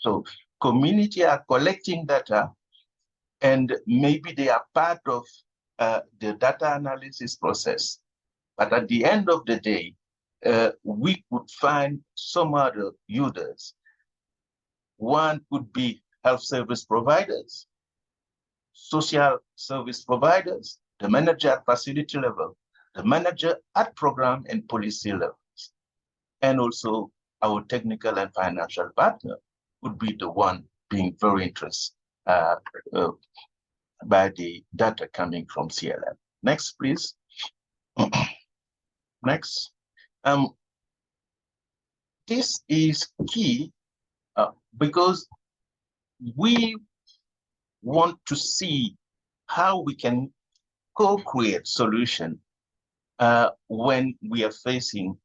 So community are collecting data, and maybe they are part of the data analysis process. But at the end of the day, we could find some other users. One could be health service providers, social service providers, the manager at facility level, the manager at program and policy levels, and also our technical and financial partner would be the one being very interested by the data coming from CLM. Next, please. Next. This is key because we want to see how we can co-create solution when we are facing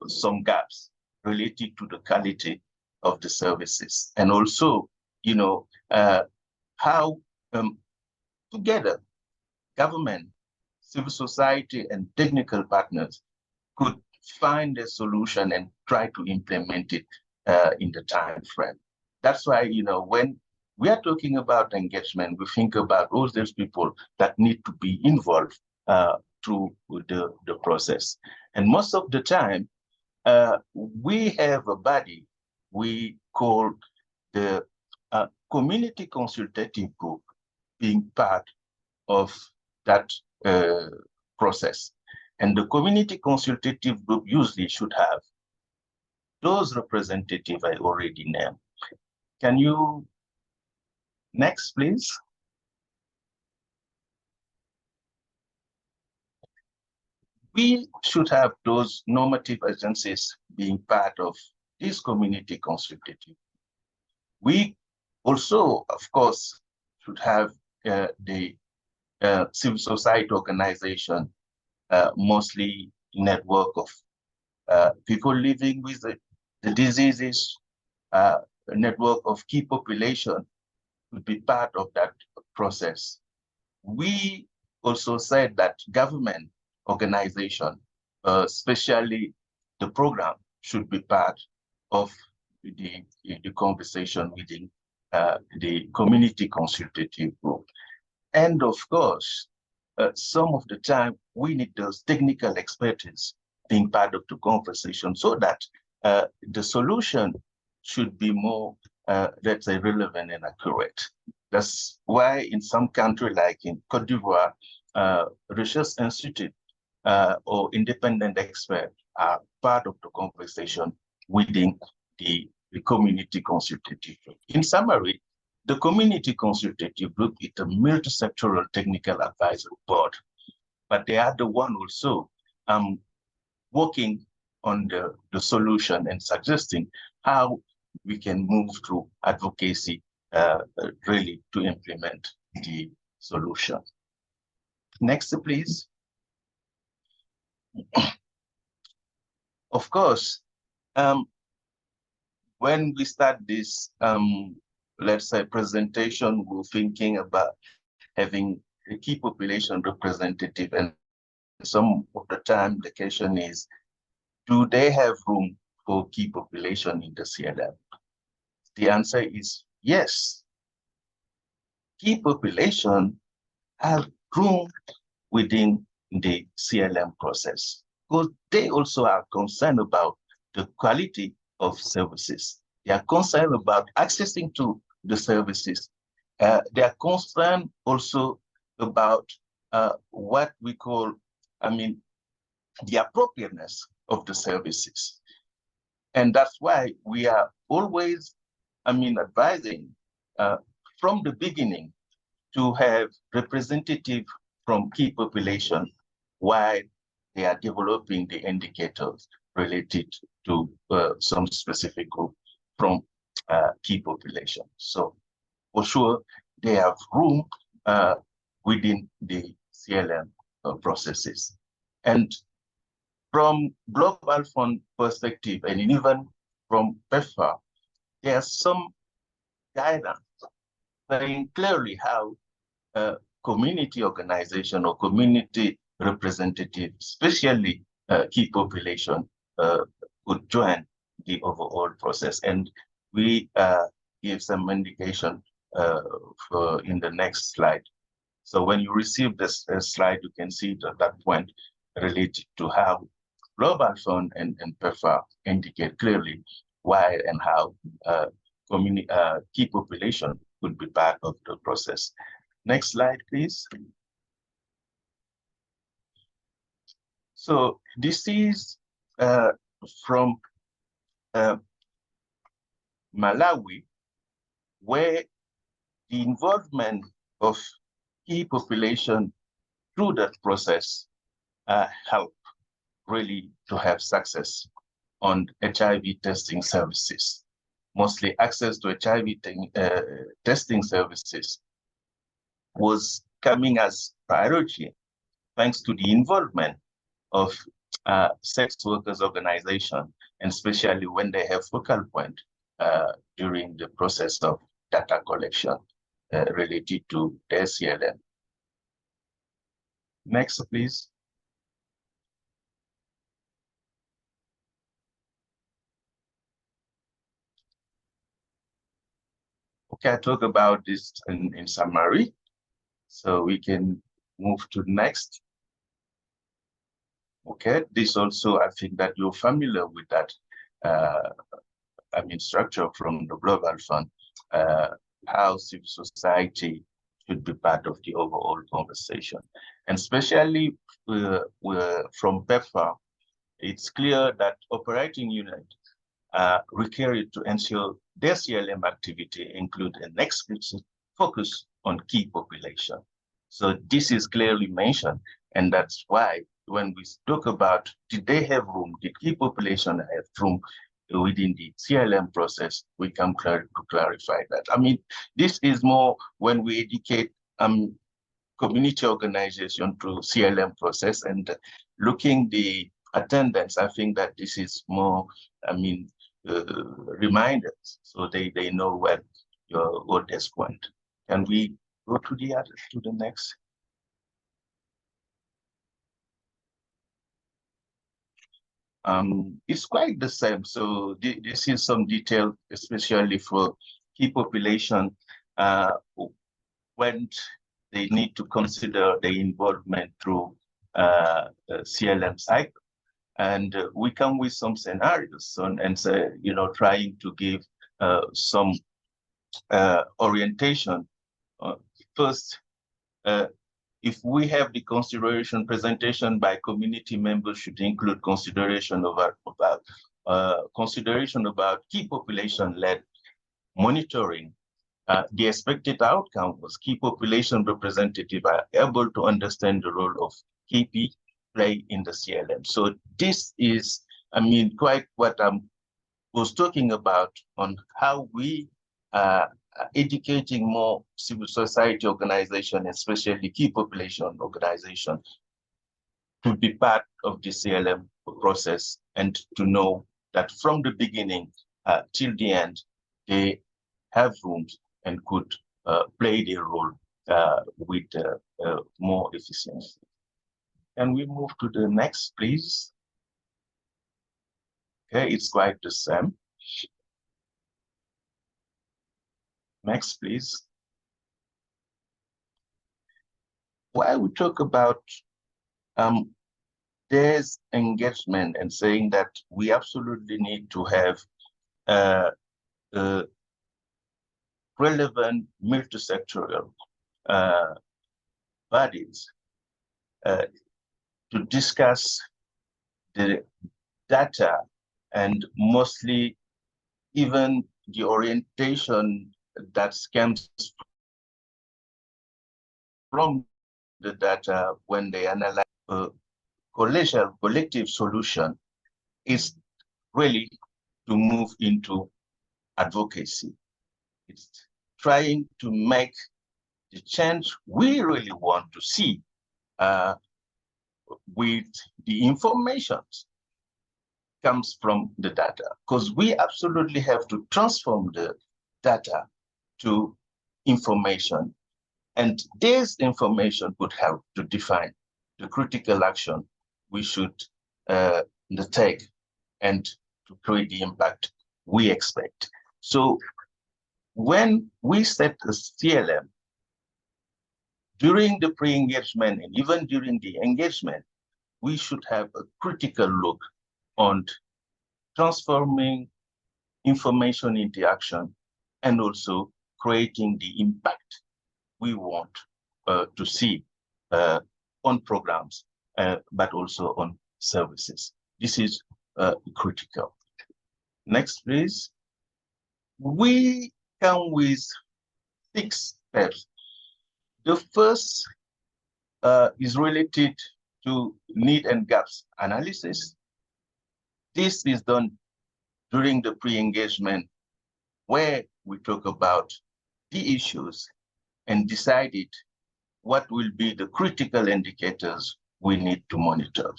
some gaps related to the quality of the services, and also, you know, how together government, civil society, and technical partners could find a solution and try to implement it in the time frame. That's why, you know, when we are talking about engagement, we think about all those people that need to be involved through the process. And most of the time, we have a body we call the community consultative group being part of that process. And the community consultative group usually should have those representatives I already named. Can you, next, please? We should have those normative agencies being part of this community consultative. We also, of course, should have the civil society organization, mostly network of people living with the diseases, a network of key population would be part of that process. We also said that government organization, especially the program, should be part of the conversation within the community consultative group. And of course, some of the time we need those technical expertise being part of the conversation so that the solution should be more, let's say, relevant and accurate. That's why in some countries like in Cote d'Ivoire, research institute or independent experts are part of the conversation within the community consultative group. In summary, the community consultative group is a multi-sectoral technical advisory board, but they are the one also working on the solution and suggesting how we can move through advocacy really to implement the solution. Next, please. Of course, when we start this, let's say, presentation, we're thinking about having a key population representative, and some of the time the question is, do they have room for key population in the CLM? The answer is yes. Key population have room within the CLM process because they also are concerned about the quality of services. They are concerned about accessing to the services. They are concerned also about what we call, the appropriateness of the services. And that's why we are always, advising from the beginning to have representative from key population while they are developing the indicators related to some specific group from key population. So for sure, they have room within the CLM processes. And from Global Fund perspective, and even from PEPFAR, there's some guidance saying clearly how community organization or community representative, especially key population, could join the overall process. And we give some indication in the next slide. So when you receive this slide, you can see that point related to how Global Fund and PEPFAR indicate clearly why and how key population could be part of the process. Next slide, please. So this is from Malawi, where the involvement of key population through that process help really to have success on HIV testing services. Mostly access to HIV testing services was coming as priority thanks to the involvement of sex workers organization, and especially when they have focal point during the process of data collection related to their CLM. Next, please. Okay, I talk about this in summary, so we can move to next. Okay, this also, I think that you're familiar with that, structure from the Global Fund, how civil society should be part of the overall conversation. And especially from PEPFAR, it's clear that operating units are required to ensure their CLM activity include an explicit focus on key population. So this is clearly mentioned, and that's why when we talk about did they have room, did key population have room within the CLM process, we can to clarify that. This is more when we educate community organization through CLM process and looking the attendance. I think that this is more, reminders, so they know what your audience point. Can we go to the next? It's quite the same. So this is some detail, especially for key population. When they need to consider the involvement through CLM cycle. And we come with some scenarios and say, trying to give some orientation. First, if we have the consideration presentation by community members should include consideration about key population-led monitoring. The expected outcome was key population representative are able to understand the role of KP play in the CLM. So this is, quite what I was talking about on how we are educating more civil society organization, especially key population organization, to be part of the CLM process and to know that from the beginning till the end, they have rooms and could play their role with more efficiency. Can we move to the next, please? Okay, it's quite the same. Next, please. While we talk about there's engagement and saying that we absolutely need to have relevant multi-sectorial bodies to discuss the data and mostly even the orientation that comes from the data when they analyze a collective solution is really to move into advocacy. It's trying to make the change we really want to see with the information comes from the data, because we absolutely have to transform the data to information. And this information could help to define the critical action we should take and to create the impact we expect. So when we set a CLM, during the pre-engagement and even during the engagement, we should have a critical look on transforming information into action and also creating the impact we want to see on programs, but also on services. This is critical. Next, please. We come with 6 steps. The first is related to need and gaps analysis. This is done during the pre-engagement where we talk about the issues and decided what will be the critical indicators we need to monitor.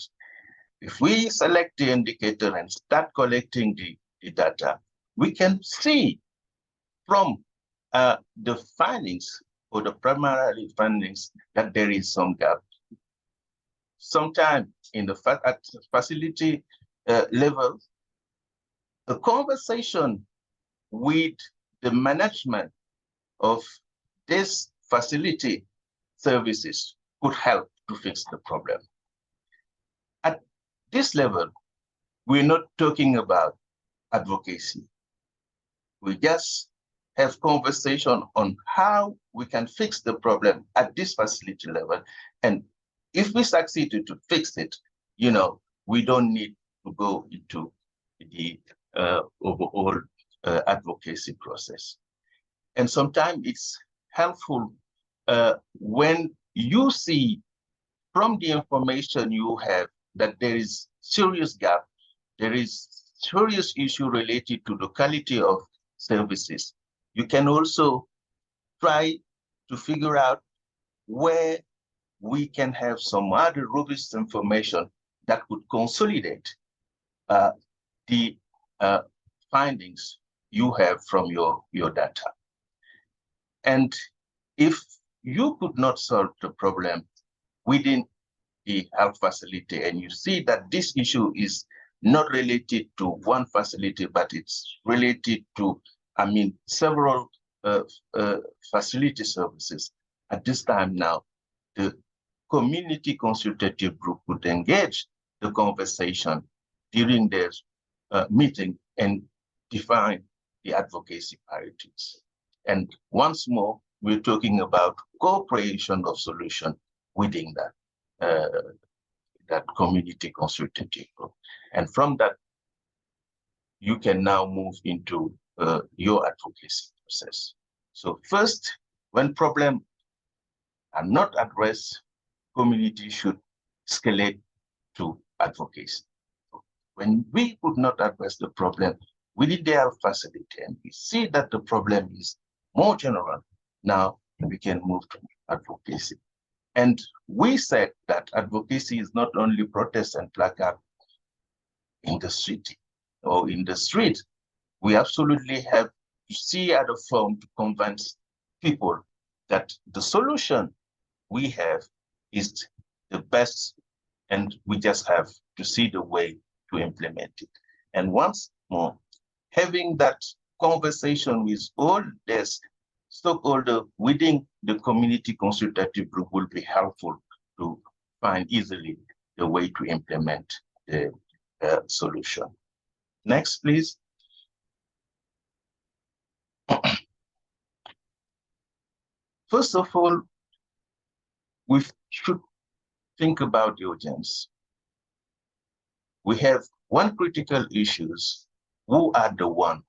If we select the indicator and start collecting the data, we can see from the findings or the primary findings that there is some gap. Sometimes in the at facility level, a conversation with the management of this facility services could help to fix the problem. At this level, we're not talking about advocacy. We just have conversation on how we can fix the problem at this facility level. And if we succeeded to fix it, we don't need to go into the overall advocacy process. And sometimes it's helpful when you see from the information you have that there is serious gap, there is serious issue related to the quality of services. You can also try to figure out where we can have some other robust information that could consolidate the findings you have from your data. And if you could not solve the problem within the health facility and you see that this issue is not related to one facility, but it's related to, several facility services, at this time now, the community consultative group would engage the conversation during their meeting and define the advocacy priorities. And once more, we're talking about co-creation of solution within that community consultative group. And from that, you can now move into your advocacy process. So first, when problems are not addressed, community should escalate to advocacy. When we could not address the problem within the health facility and we see that the problem is more general, now we can move to advocacy. And we said that advocacy is not only protest and placard in the city or in the street. We absolutely have to see other form to convince people that the solution we have is the best, and we just have to see the way to implement it. And once more, having that conversation with all these stakeholders within the community consultative group will be helpful to find easily the way to implement the solution. Next, please. First of all, we should think about the audience. We have one critical issues. Who are the one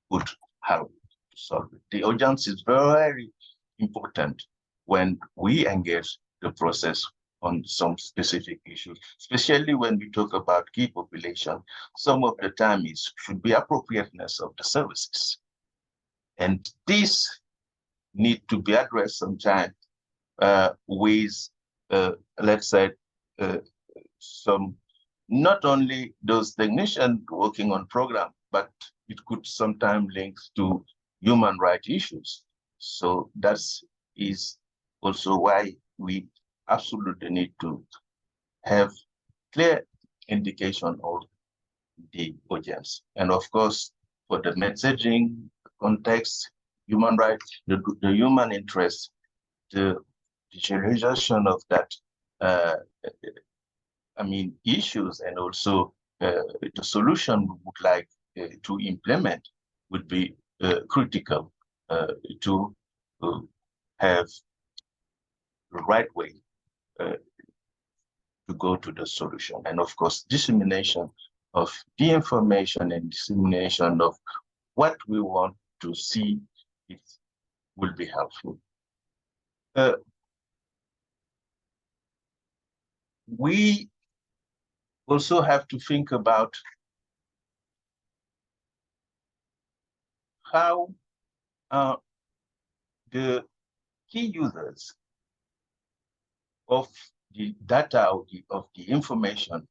who would help to solve it? The audience is very important when we engage the process on some specific issues, especially when we talk about key population. Some of the time it should be appropriateness of the services. And this need to be addressed sometime with, let's say, some, not only those technicians working on program, but it could sometimes link to human rights issues. So that is also why we absolutely need to have clear indication of the audience. And of course, for the messaging context, human rights, the human interest, the visualization of that, issues, and also the solution we would like to implement would be critical to have the right way to go to the solution. And of course, dissemination of the information and dissemination of what we want to see, it will be helpful. We also have to think about how the key users of the data, of the information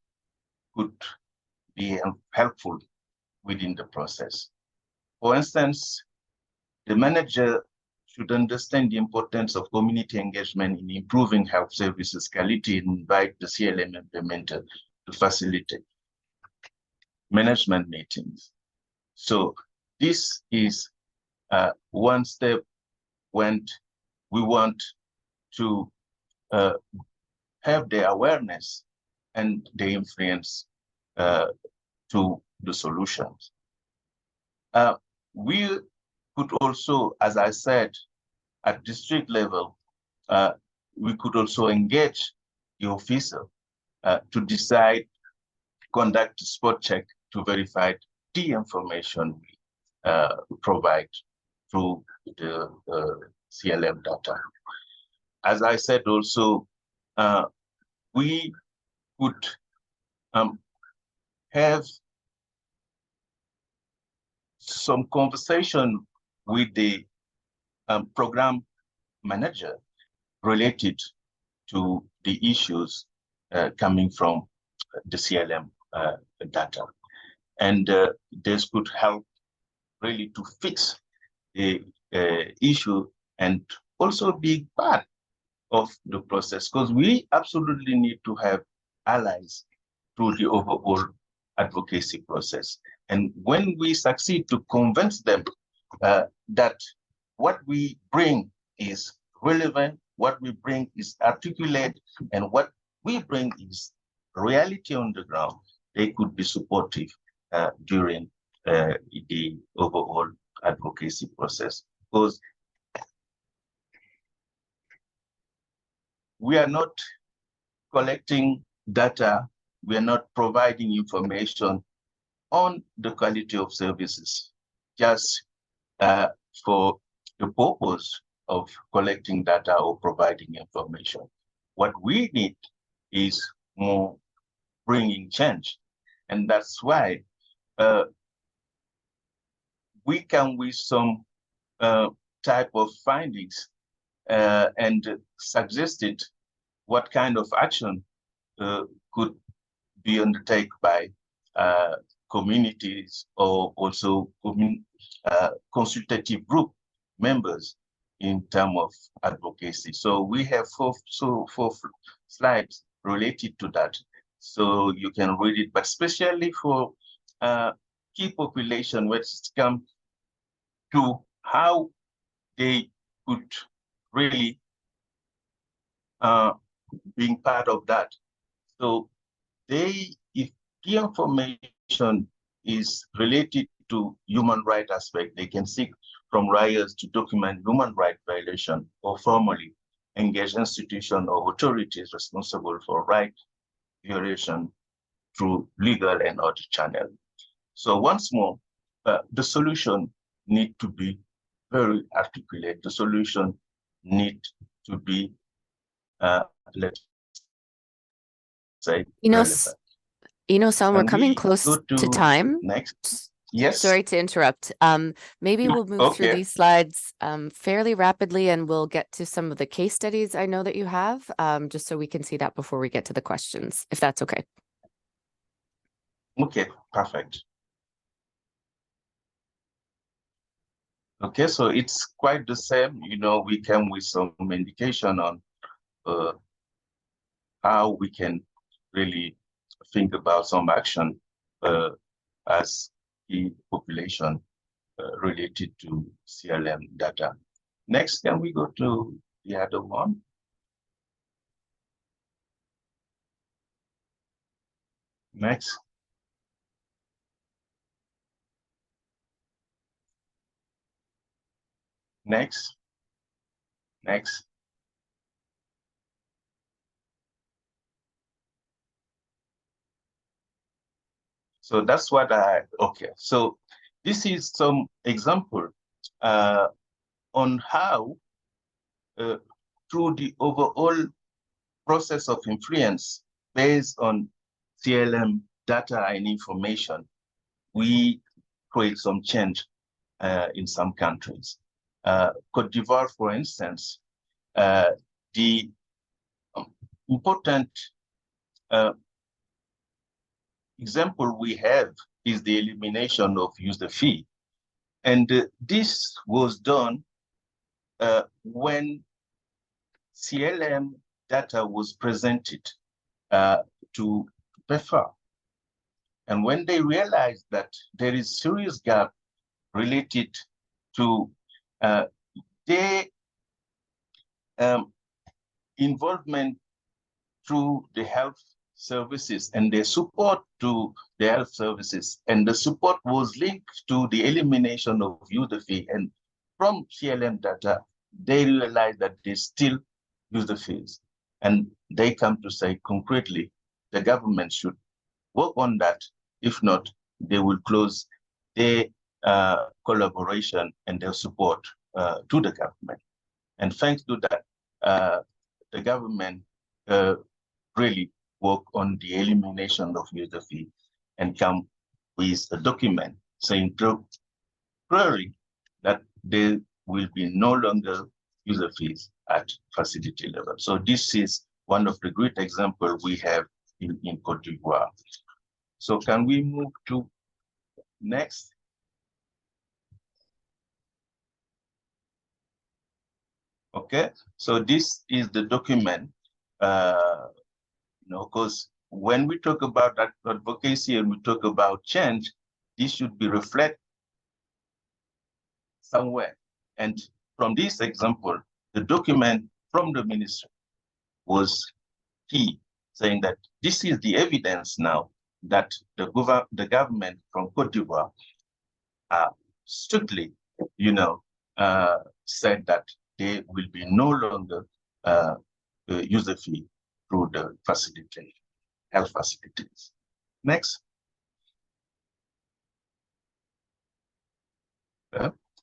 could be helpful within the process. For instance, the manager should understand the importance of community engagement in improving health services quality and invite the CLM implementer to facilitate management meetings. So this is one step when we want to have the awareness and the influence to the solutions. We could also, as I said, at district level, we could also engage the officer to decide, conduct a spot check to verify the information we provide through the CLM data. As I said also, we could have some conversation with the program manager related to the issues coming from the CLM data. And this could help really to fix the issue and also be part of the process, because we absolutely need to have allies through the overall advocacy process. And when we succeed to convince them that what we bring is relevant, what we bring is articulate, and what we bring is reality on the ground. They could be supportive during the overall advocacy process, because we are not collecting data, we are not providing information on the quality of services, just for the purpose of collecting data or providing information. What we need is more bringing change. And that's why we come with some type of findings and suggested what kind of action could be undertaken by communities or also consultative group members in terms of advocacy. So we have four slides related to that, so you can read it, but especially for key population, when it comes to how they could really being part of that. So if key information is related to human rights aspect, they can seek from RIAs to document human rights violation or formally engage institutions or authorities responsible for right violation through legal and other channels. So once more, the solution need to be very articulate. The solution need to be, let's say, relevant. Sam, we're coming close to time. Next. Yes. Sorry to interrupt. Maybe we'll move through these slides fairly rapidly, and we'll get to some of the case studies I know that you have, just so we can see that before we get to the questions, if that's okay. Okay, perfect. Okay, so it's quite the same. We came with some indication on how we can really think about some action as key population related to CLM data. Next, can we go to the other one? Next. Next. Next. So that's what so this is some example on how through the overall process of influence based on CLM data and information, we create some change in some countries. Côte d'Ivoire, for instance, the important example we have is the elimination of user fee. And this was done when CLM data was presented to PEFA. And when they realized that there is serious gap related to their involvement through the health services and their support to the health services, and the support was linked to the elimination of user fee. And from CLM data, they realized that they still use the fees. And they come to say concretely, the government should work on that. If not, they will close their collaboration and their support to the government. And thanks to that, the government really work on the elimination of user fee and come with a document saying clearly that there will be no longer user fees at facility level. So this is one of the great examples we have in Côte d'Ivoire. So can we move to next? Okay, so this is the document, because when we talk about advocacy and we talk about change, this should be reflected somewhere. And from this example, the document from the ministry was key, saying that this is the evidence now that the government from Cote d'Ivoire strictly, said that they will be no longer use a fee through the health facilities. Next.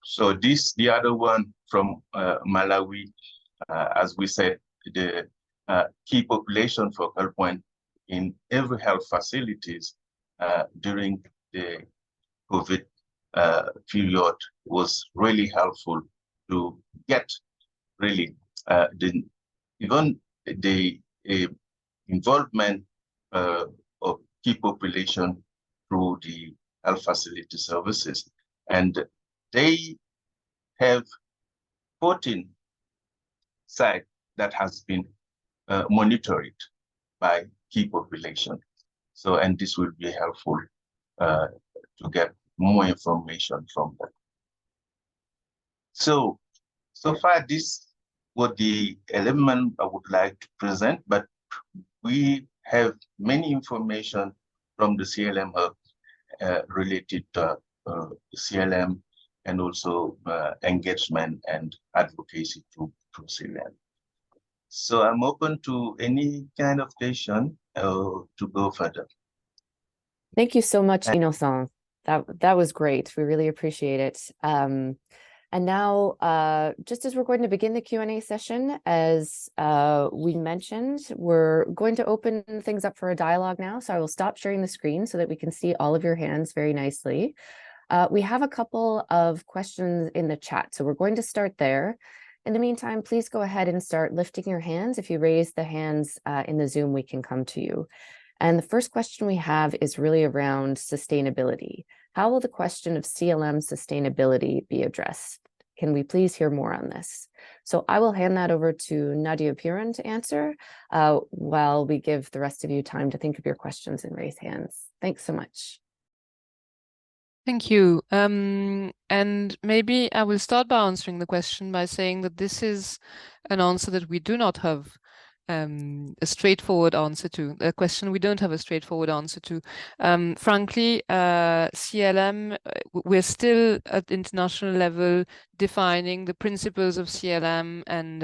So the other one from Malawi, as we said, the key population focal point in every health facilities during the COVID period was really helpful to get really even the involvement of key population through the health facility services. And they have 14 sites that has been monitored by key population. So, and this will be helpful to get more information from them. So far, this was the element I would like to present, but we have many information from the CLM hub related to CLM and also engagement and advocacy through CLM. So I'm open to any kind of question to go further. Thank you so much, Innocent. That was great. We really appreciate it. And now, just as we're going to begin the Q&A session, as we mentioned, we're going to open things up for a dialogue now. So I will stop sharing the screen so that we can see all of your hands very nicely. We have a couple of questions in the chat, so we're going to start there. In the meantime, please go ahead and start lifting your hands. If you raise the hands in the Zoom, we can come to you. And the first question we have is really around sustainability. How will the question of CLM sustainability be addressed? Can we please hear more on this? So I will hand that over to Nadia Piran to answer while we give the rest of you time to think of your questions and raise hands. Thanks so much. Thank you. And maybe I will start by answering the question by saying that this is an answer that we do not have a straightforward answer to, a question we don't have a straightforward answer to. Frankly, CLM, we're still at international level defining the principles of CLM and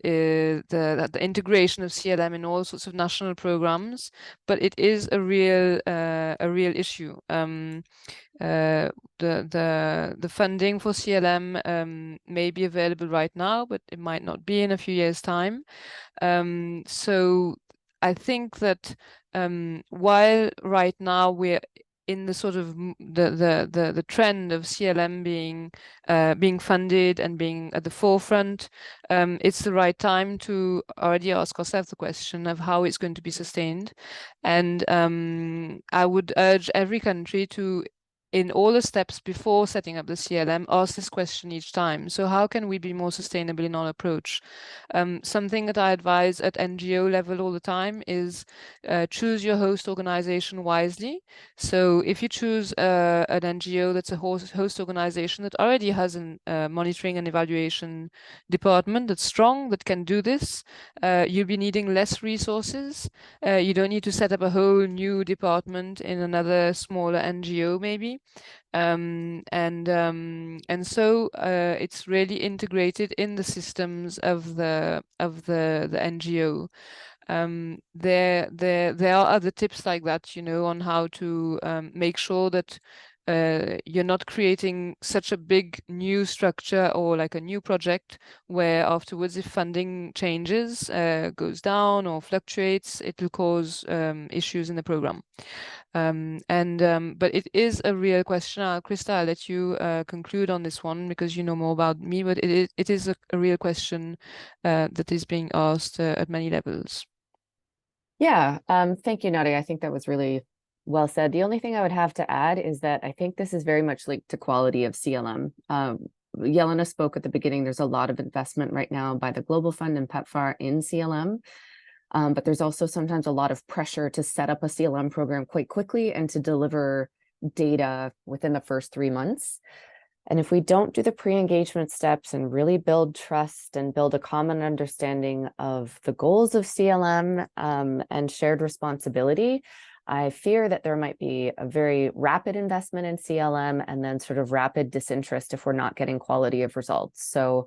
the integration of CLM in all sorts of national programs, but it is a real issue. The funding for CLM may be available right now, but it might not be in a few years' time. So I think that while right now we're in the sort of the trend of CLM being funded and being at the forefront, it's the right time to already ask ourselves the question of how it's going to be sustained. And I would urge every country to, in all the steps before setting up the CLM, ask this question each time. So how can we be more sustainable in our approach? Something that I advise at NGO level all the time is choose your host organization wisely. So if you choose an NGO that's a host organization that already has a monitoring and evaluation department that's strong, that can do this, you'll be needing less resources. You don't need to set up a whole new department in another smaller NGO maybe. And so it's really integrated in the systems of the NGO. There are other tips like that, on how to make sure that you're not creating such a big new structure or like a new project where afterwards, if funding changes, goes down or fluctuates, it will cause issues in the program. But it is a real question. Krista, I'll let you conclude on this one because you know more about me, but it is a real question that is being asked at many levels. Yeah, thank you, Nadia. I think that was really well said. The only thing I would have to add is that I think this is very much linked to quality of CLM. Yelena spoke at the beginning. There's a lot of investment right now by the Global Fund and PEPFAR in CLM. But there's also sometimes a lot of pressure to set up a CLM program quite quickly and to deliver data within the first 3 months. And if we don't do the pre-engagement steps and really build trust and build a common understanding of the goals of CLM and shared responsibility, I fear that there might be a very rapid investment in CLM and then sort of rapid disinterest if we're not getting quality of results. So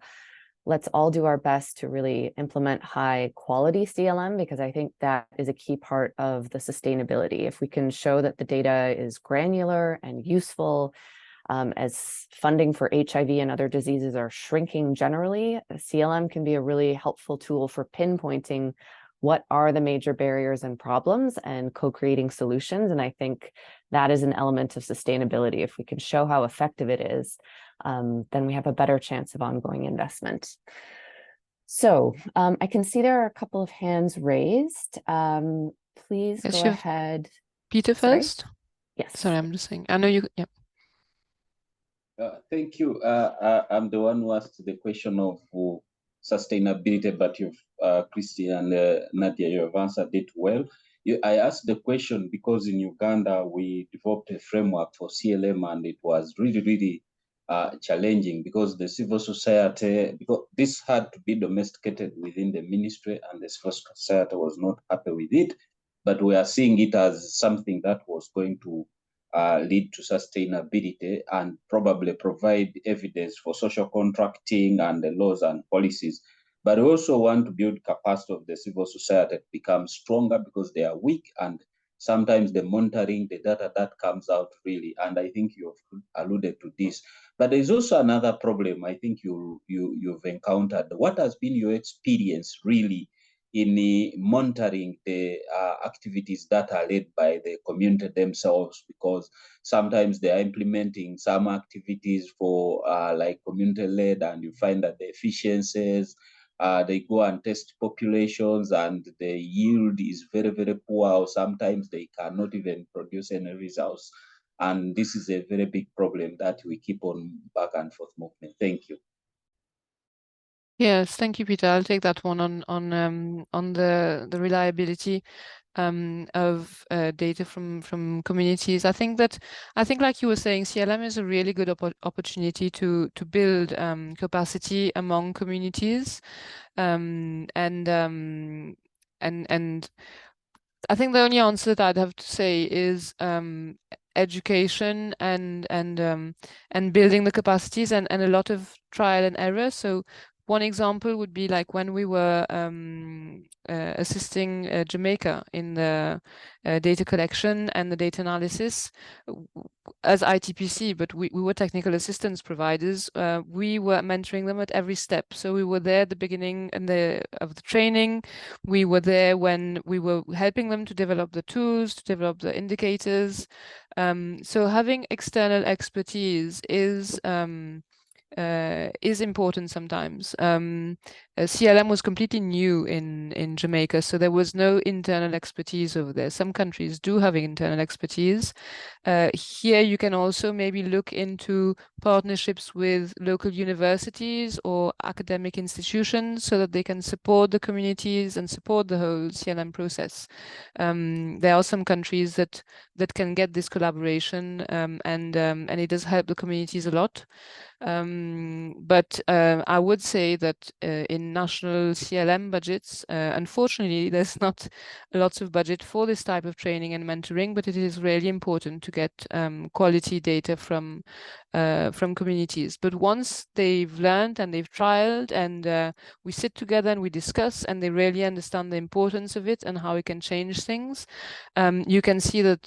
let's all do our best to really implement high quality CLM, because I think that is a key part of the sustainability. If we can show that the data is granular and useful, as funding for HIV and other diseases are shrinking generally, CLM can be a really helpful tool for pinpointing what are the major barriers and problems and co-creating solutions. And I think that is an element of sustainability. If we can show how effective it is, then we have a better chance of ongoing investment. So I can see there are a couple of hands raised. Please Yes, go ahead. Peter first? Yes. Sorry, I'm just saying. I know you, yeah. Thank you. I'm the one who asked the question of sustainability, but you've, Christy and Nadia, you have answered it well. I asked the question because in Uganda, we developed a framework for CLM, and it was really challenging because the civil society, because this had to be domesticated within the ministry, and the civil society was not happy with it. But we are seeing it as something that was going to lead to sustainability and probably provide evidence for social contracting and the laws and policies. But we also want to build capacity of the civil society to become stronger because they are weak, and sometimes the monitoring, the data that comes out really, and I think you've alluded to this. But there's also another problem I think you've encountered. What has been your experience really in monitoring the activities that are led by the community themselves, because sometimes they are implementing some activities for like community-led, and you find that the efficiencies, they go and test populations and the yield is very poor, or sometimes they cannot even produce any results. And this is a very big problem that we keep on back and forth movement. Thank you. Yes, thank you, Peter. I'll take that one on the reliability of data from communities. I think like you were saying, CLM is a really good opportunity to build capacity among communities, and I think the only answer that I'd have to say is education and building the capacities and a lot of trial and error. So one example would be like when we were assisting Jamaica in the data collection and the data analysis as ITPC, but we were technical assistance providers. We were mentoring them at every step. So we were there at the beginning of the training. We were there when we were helping them to develop the tools, to develop the indicators. So having external expertise is important sometimes. CLM was completely new in Jamaica, so there was no internal expertise over there. Some countries do have internal expertise. Here you can also maybe look into partnerships with local universities or academic institutions so that they can support the communities and support the whole CLM process. There are some countries that can get this collaboration, and it does help the communities a lot. But I would say that in national CLM budgets, unfortunately, there's not lots of budget for this type of training and mentoring, but it is really important to get quality data from communities. But once they've learned and they've trialed, and we sit together and we discuss, and they really understand the importance of it and how it can change things, you can see that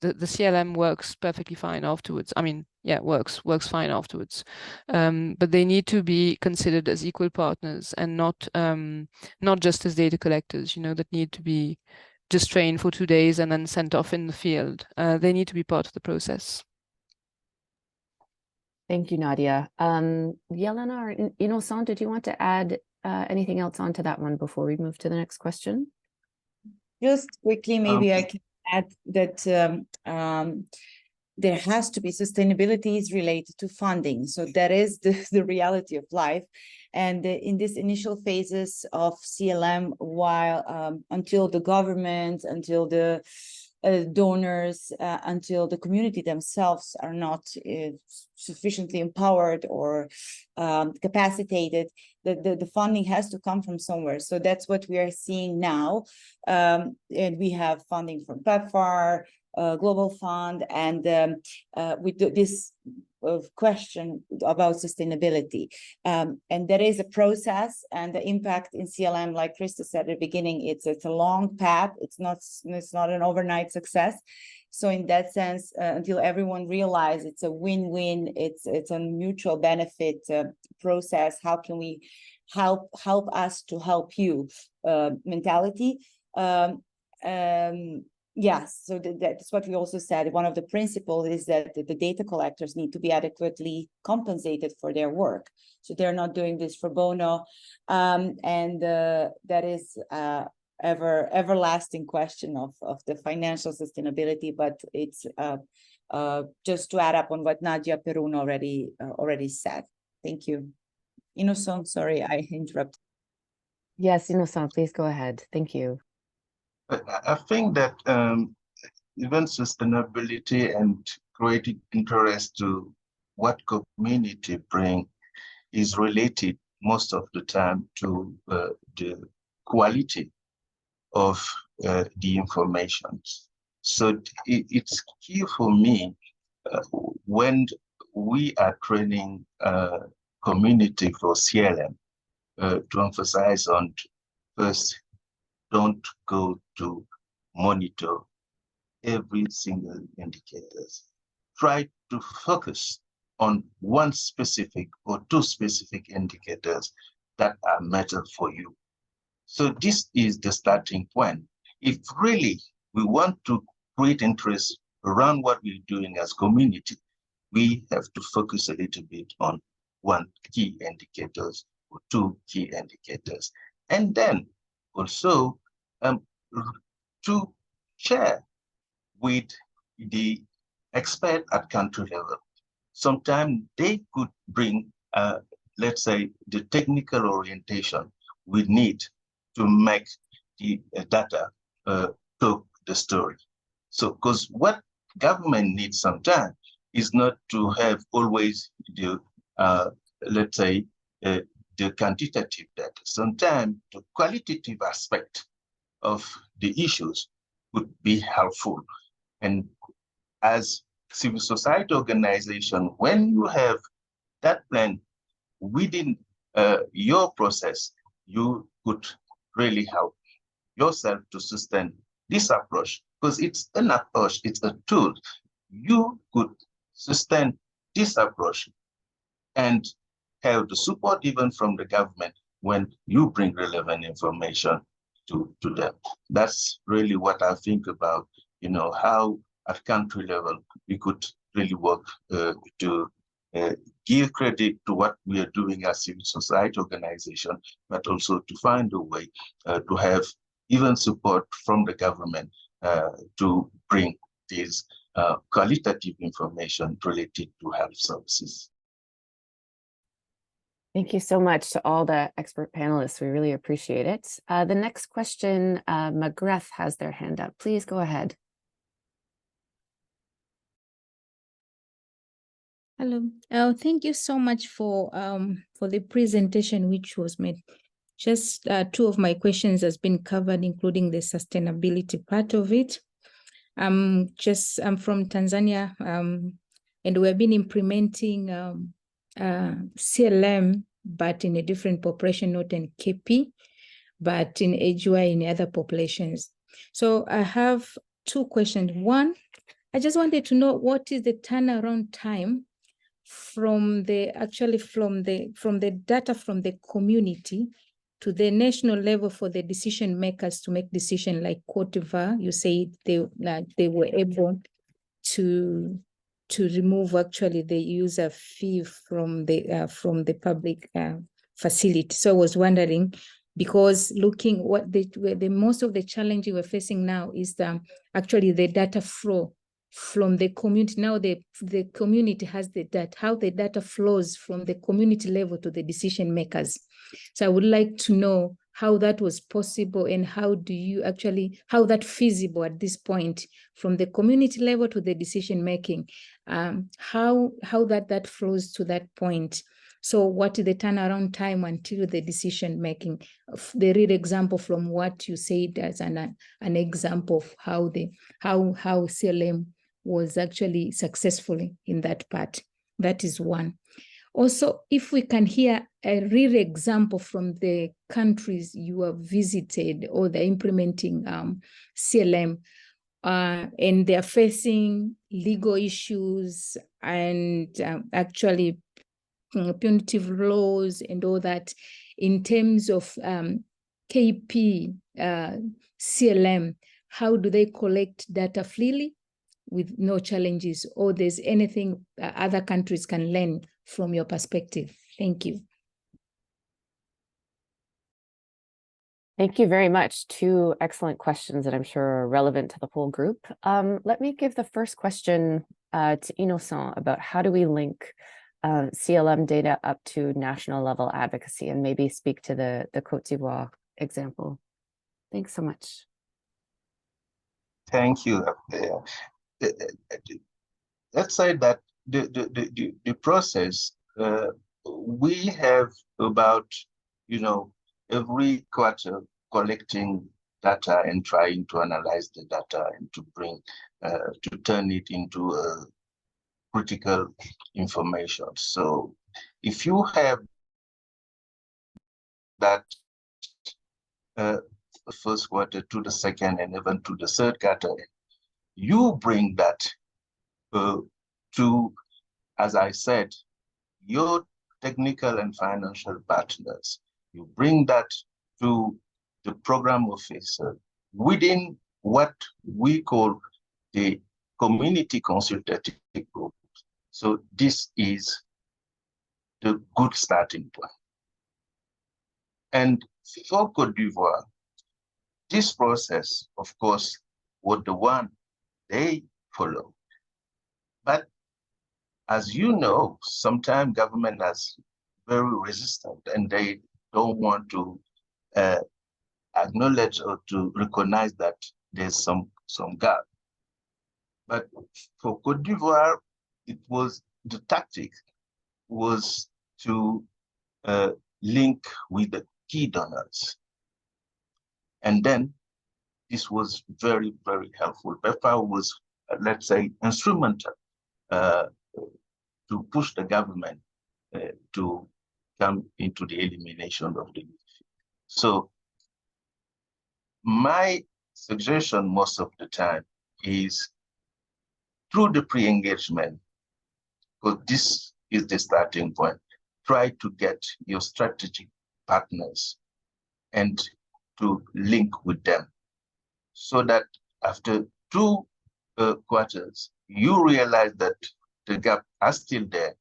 the CLM works perfectly fine afterwards. I mean, yeah, works fine afterwards. But they need to be considered as equal partners and not just as data collectors, that need to be just trained for 2 days and then sent off in the field. They need to be part of the process. Thank you, Nadia. Yelena or Innocent, did you want to add anything else onto that one before we move to the next question? Just quickly, maybe I can add that there has to be sustainability is related to funding. So that is the reality of life. And in these initial phases of CLM, while until the government, until the donors until the community themselves are not sufficiently empowered or capacitated. The funding has to come from somewhere. So that's what we are seeing now. And we have funding from PEPFAR, Global Fund, and with this question about sustainability. And there is a process, and the impact in CLM, like Krista said at the beginning, it's a long path. It's not an overnight success. So in that sense, until everyone realizes it's a win-win, it's a mutual benefit process. How can we help us to help you mentality? Yes, so that's what we also said. One of the principles is that the data collectors need to be adequately compensated for their work. So they're not doing this for bono. And that is everlasting question of the financial sustainability, but it's just to add up on what Nadia Perun already said. Thank you. Innocent, sorry, I interrupted. Yes, Innocent, please go ahead. Thank you. I think that even sustainability and creating interest to what community bring is related most of the time to the quality of the information. So it's key for me when we are training community for CLM to emphasize on first, don't go to monitor every single indicators. Try to focus on one specific or two specific indicators that are matter for you. So this is the starting point. If really we want to create interest around what we're doing as community, we have to focus a little bit on one key indicators or two key indicators. And then also to share with the expert at country level. Sometimes they could bring, let's say, the technical orientation we need to make the data talk the story. So, because what government needs sometimes is not to have always the, let's say, the quantitative data. Sometimes the qualitative aspect of the issues would be helpful. And as civil society organization, when you have that plan within your process, you could really help yourself to sustain this approach, because it's an approach, it's a tool. You could sustain this approach and have the support even from the government when you bring relevant information to them. That's really what I think about, how at country level we could really work to give credit to what we are doing as civil society organization, but also to find a way to have even support from the government to bring this qualitative information related to health services. Thank you so much to all the expert panelists. We really appreciate it. The next question, McGrath has their hand up. Please go ahead. Hello. Thank you so much for the presentation which was made. Just two of my questions has been covered, including the sustainability part of it. I'm from Tanzania, and we've been implementing CLM, but in a different population, not in KP, but in HY in other populations. So I have two questions. One, I just wanted to know what is the turnaround time from the data from the community to the national level for the decision makers to make decision, like Cote d'Ivoire. You say they were able to remove actually the user fee from the public facility. So I was wondering, because looking what the most of the challenge we're facing now is actually the data flow from the community. Now the community has the data, how the data flows from the community level to the decision makers. So I would like to know how that was possible and how that feasible at this point from the community level to the decision making, how that flows to that point. So what is the turnaround time until the decision making? The real example from what you said as an example of how CLM was actually successfully in that part. That is one. Also, if we can hear a real example from the countries you have visited or they're implementing CLM, and they're facing legal issues and actually punitive laws and all that in terms of KP, CLM, how do they collect data freely with no challenges, or there's anything other countries can learn from your perspective? Thank you. Thank you very much. Two excellent questions that I'm sure are relevant to the whole group. Let me give the first question to Innocent about how do we link CLM data up to national level advocacy, and maybe speak to the Côte d'Ivoire example. Thanks so much. Thank you. Let's say that the process, we have about, every quarter collecting data and trying to analyze the data and to bring, to turn it into critical information. So if you have that first quarter to the second and even to the third quarter, you bring that to, as I said, your technical and financial partners. You bring that to the program officer within what we call the community consultative group. So this is the good starting point. And for Côte d'Ivoire, this process, of course, was the one they follow. But as you know, sometimes government is very resistant and they don't want to acknowledge or to recognize that there's some gap. But for Côte d'Ivoire, it was the tactic was to link with the key donors. And then this was very, very helpful. PEPFAR was, let's say, instrumental to push the government to come into the elimination of the youth. So my suggestion most of the time is through the pre-engagement, because this is the starting point, try to get your strategic partners and to link with them so that after 2 quarters, you realize that the gap are still there.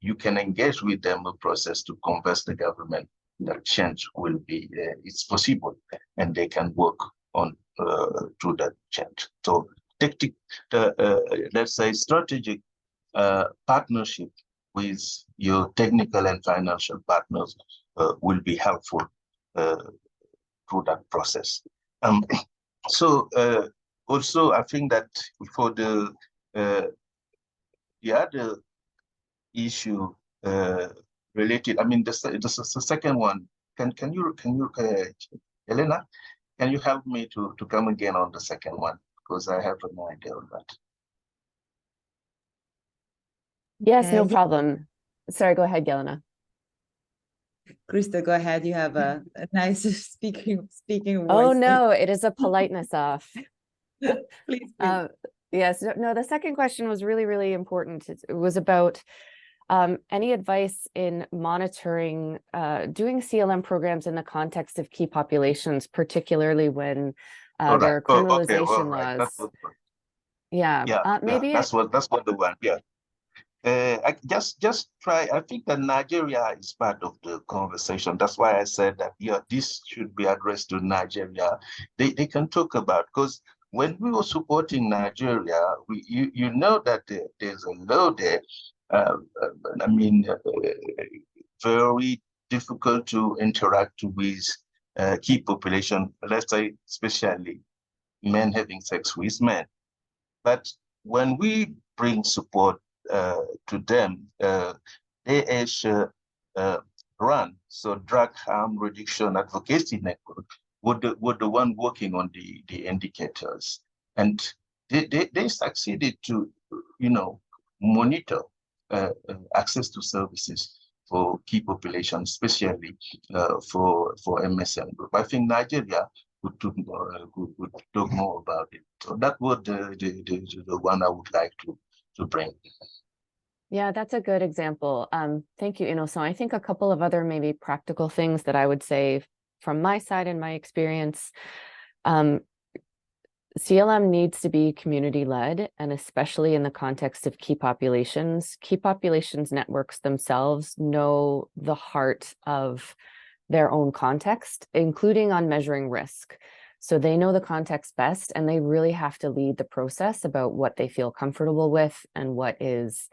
You can engage with them a process to convince the government that change will be, it's possible, and they can work on to that change. So let's say strategic partnership with your technical and financial partners will be helpful through that process. So also, I think that for the other issue related, I mean, the second one. Can you Elena? Can you help me to come again on the second one, because I have no idea on that. Yes, no problem. Sorry, go ahead, Yelena. Krista, go ahead. You have a nice speaking voice. Oh no, it is a politeness off. Please. Yes, no, the second question was really, really important. It was about any advice in monitoring, doing CLM programs in the context of key populations, particularly when there are criminalization laws. Maybe that's what the one. Yeah. I just try. I think that Nigeria is part of the conversation. That's why I said that this should be addressed to Nigeria. They can talk about, because when we were supporting Nigeria, you know that there's a law there. Very difficult to interact with key population, let's say especially men having sex with men. But when we bring support to them, run, so drug harm reduction advocacy network, would the one working on the indicators, and they succeeded to monitor access to services for key population, especially for MSM group. I think Nigeria would talk more about it. So that would the one I would like to bring. Yeah, that's a good example. Thank you, Innocent. I think a couple of other maybe practical things that I would say from my side and my experience. CLM needs to be community-led, and especially in the context of key populations. Key populations networks themselves know the heart of their own context, including on measuring risk. So they know the context best, and they really have to lead the process about what they feel comfortable with and what is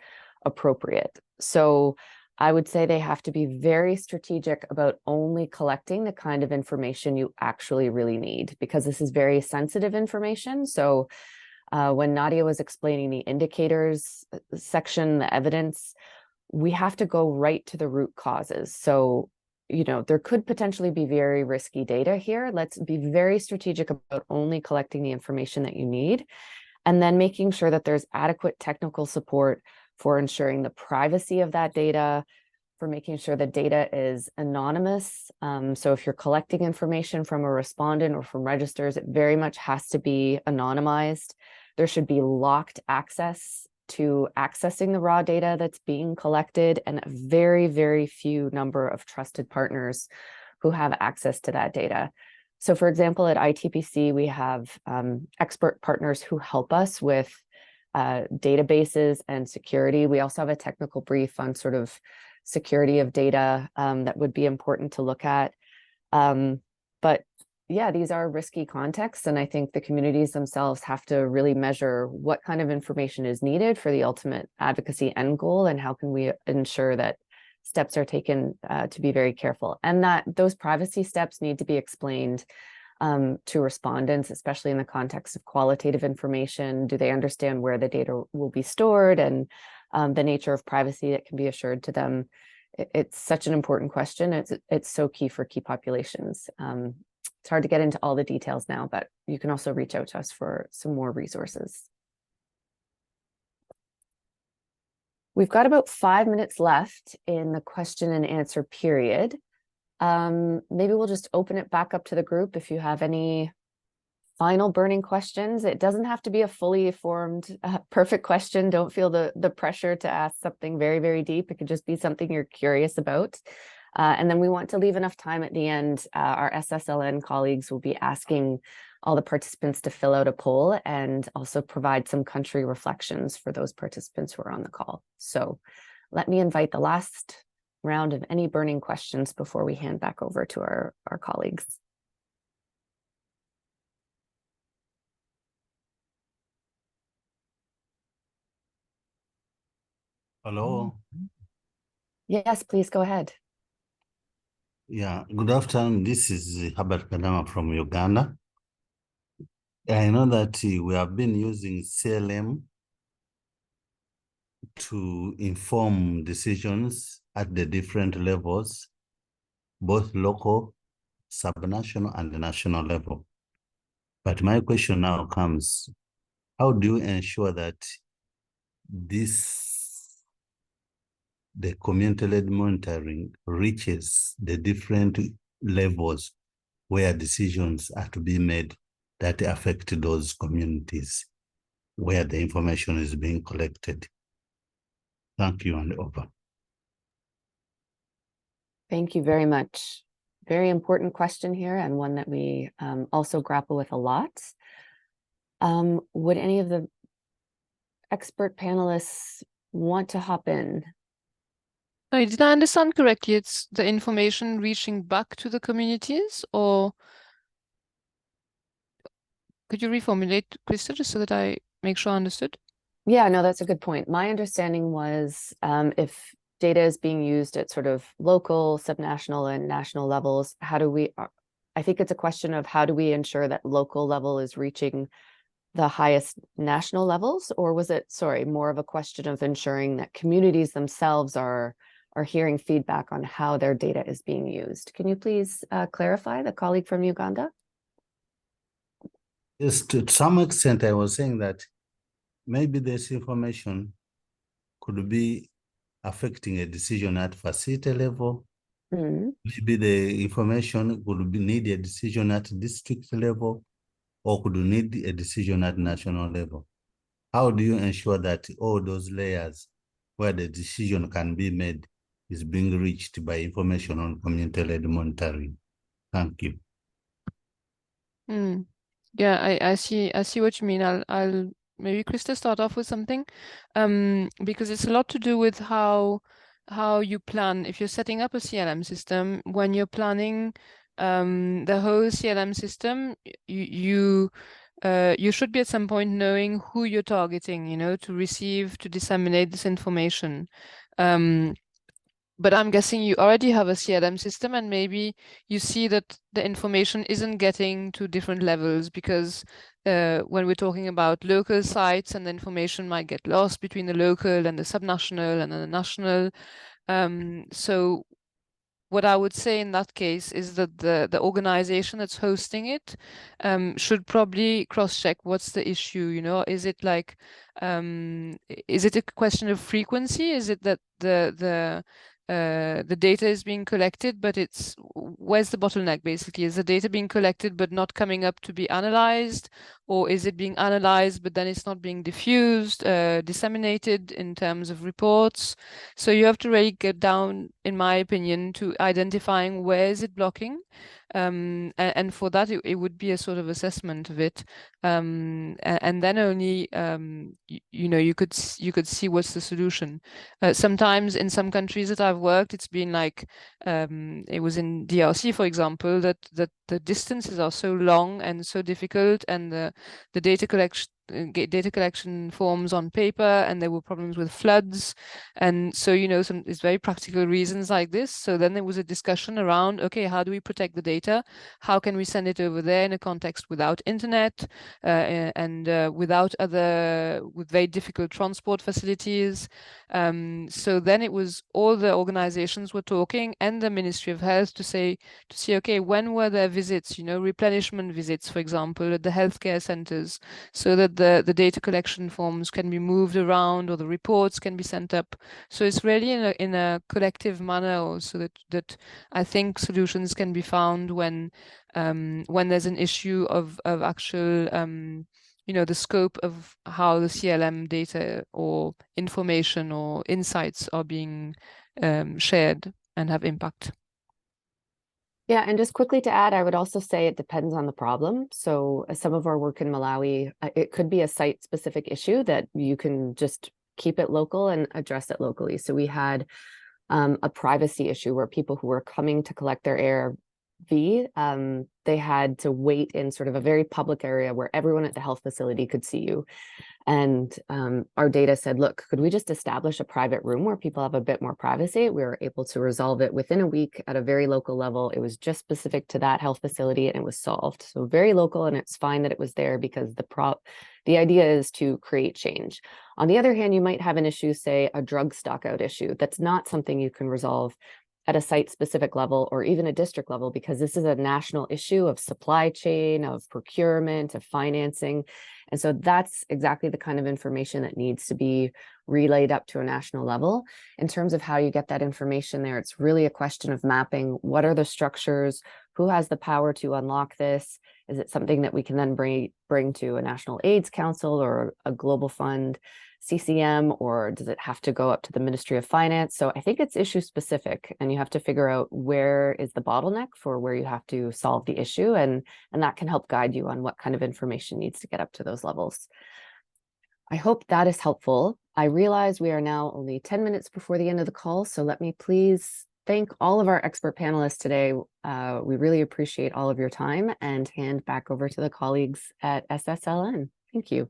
appropriate. So I would say they have to be very strategic about only collecting the kind of information you actually really need, because this is very sensitive information. So when Nadia was explaining the indicators section, the evidence, we have to go right to the root causes. So, there could potentially be very risky data here. Let's be very strategic about only collecting the information that you need, and then making sure that there's adequate technical support for ensuring the privacy of that data, for making sure the data is anonymous. So if you're collecting information from a respondent or from registers, it very much has to be anonymized. There should be locked access to accessing the raw data that's being collected, and a very, very few number of trusted partners who have access to that data. So for example, at ITPC, we have expert partners who help us with databases and security. We also have a technical brief on sort of security of data that would be important to look at. But yeah, these are risky contexts, and I think the communities themselves have to really measure what kind of information is needed for the ultimate advocacy end goal, and how can we ensure that steps are taken to be very careful, and that those privacy steps need to be explained to respondents, especially in the context of qualitative information. Do they understand where the data will be stored, and the nature of privacy that can be assured to them? It's such an important question. It's so key for key populations. It's hard to get into all the details now, but you can also reach out to us for some more resources. We've got about 5 minutes left in the question and answer period. Maybe we'll just open it back up to the group if you have any final burning questions. It doesn't have to be a fully formed, perfect question. Don't feel the pressure to ask something very, very deep. It could just be something you're curious about. And then we want to leave enough time at the end. Our SSLN colleagues will be asking all the participants to fill out a poll and also provide some country reflections for those participants who are on the call. So let me invite the last round of any burning questions before we hand back over to our colleagues. Hello. Yes, please go ahead. Yeah, good afternoon. This is Herbert Kadama from Uganda. I know that we have been using CLM to inform decisions at the different levels, both local, subnational, and the national level. But my question now comes, how do you ensure that the community-led monitoring reaches the different levels where decisions are to be made that affect those communities where the information is being collected? Thank you, and over. Thank you very much. Very important question here, and one that we also grapple with a lot. Would any of the expert panelists want to hop in? Did I understand correctly? It's the information reaching back to the communities, or Could you reformulate, Krista, just so that I make sure I understood? Yeah, no, that's a good point. My understanding was if data is being used at sort of local, subnational, and national levels, how do we, I think it's a question of how do we ensure that local level is reaching the highest national levels, or was it, sorry, more of a question of ensuring that communities themselves are hearing feedback on how their data is being used? Can you please clarify, the colleague from Uganda? Yes, to some extent, I was saying that maybe this information could be affecting a decision at facility level. Maybe the information could need a decision at district level, or could need a decision at national level. How do you ensure that all those layers where the decision can be made is being reached by information on community-led monitoring? Thank you. Yeah, I see what you mean. I'll maybe Krista start off with something, because it's a lot to do with how you plan. If you're setting up a CLM system, when you're planning the whole CLM system, you should be at some point knowing who you're targeting, you know, to receive, to disseminate this information. But I'm guessing you already have a CLM system, and maybe you see that the information isn't getting to different levels, because when we're talking about local sites, and the information might get lost between the local and the subnational and the national. So what I would say in that case is that the organization that's hosting it should probably cross-check what's the issue, you know. Is it like, is it a question of frequency? Is it that the data is being collected, but where's the bottleneck basically? Is the data being collected but not coming up to be analyzed? Or is it being analyzed but then it's not being diffused, disseminated in terms of reports? So you have to really get down, in my opinion, to identifying where is it blocking. And for that, it would be a sort of assessment of it. And then only, you know, you could see what's the solution. Sometimes in some countries that I've worked, it's been like, it was in DRC, for example, that the distances are so long and so difficult, and the data collection forms on paper, and there were problems with floods. And so, you know, it's very practical reasons like this. So then there was a discussion around, okay, how do we protect the data? How can we send it over there in a context without internet, and with very difficult transport facilities? So then it was all the organizations were talking, and the Ministry of Health, to see, okay, when were there visits, you know, replenishment visits, for example, at the healthcare centers, so that the data collection forms can be moved around, or the reports can be sent up. So it's really in a collective manner also that I think solutions can be found when there's an issue of actual, you know, the scope of how the CLM data or information or insights are being shared and have impact. Yeah, and just quickly to add, I would also say it depends on the problem. So some of our work in Malawi, it could be a site-specific issue that you can just keep it local and address it locally. So we had a privacy issue where people who were coming to collect their ARV, they had to wait in sort of a very public area where everyone at the health facility could see you. And our data said, look, could we just establish a private room where people have a bit more privacy? We were able to resolve it within a week at a very local level. It was just specific to that health facility, and it was solved. So very local, and it's fine that it was there, because the idea is to create change. On the other hand, you might have an issue, say a drug stockout issue. That's not something you can resolve at a site-specific level or even a district level, because this is a national issue of supply chain, of procurement, of financing. And so that's exactly the kind of information that needs to be relayed up to a national level. In terms of how you get that information there, it's really a question of mapping. What are the structures? Who has the power to unlock this? Is it something that we can then bring to a National AIDS Council or a global fund, CCM, or does it have to go up to the Ministry of Finance? So I think it's issue specific, and you have to figure out where is the bottleneck for where you have to solve the issue, and that can help guide you on what kind of information needs to get up to those levels. I hope that is helpful. I realize we are now only 10 minutes before the end of the call, so let me please thank all of our expert panelists today. We really appreciate all of your time and hand back over to the colleagues at SSLN. Thank you.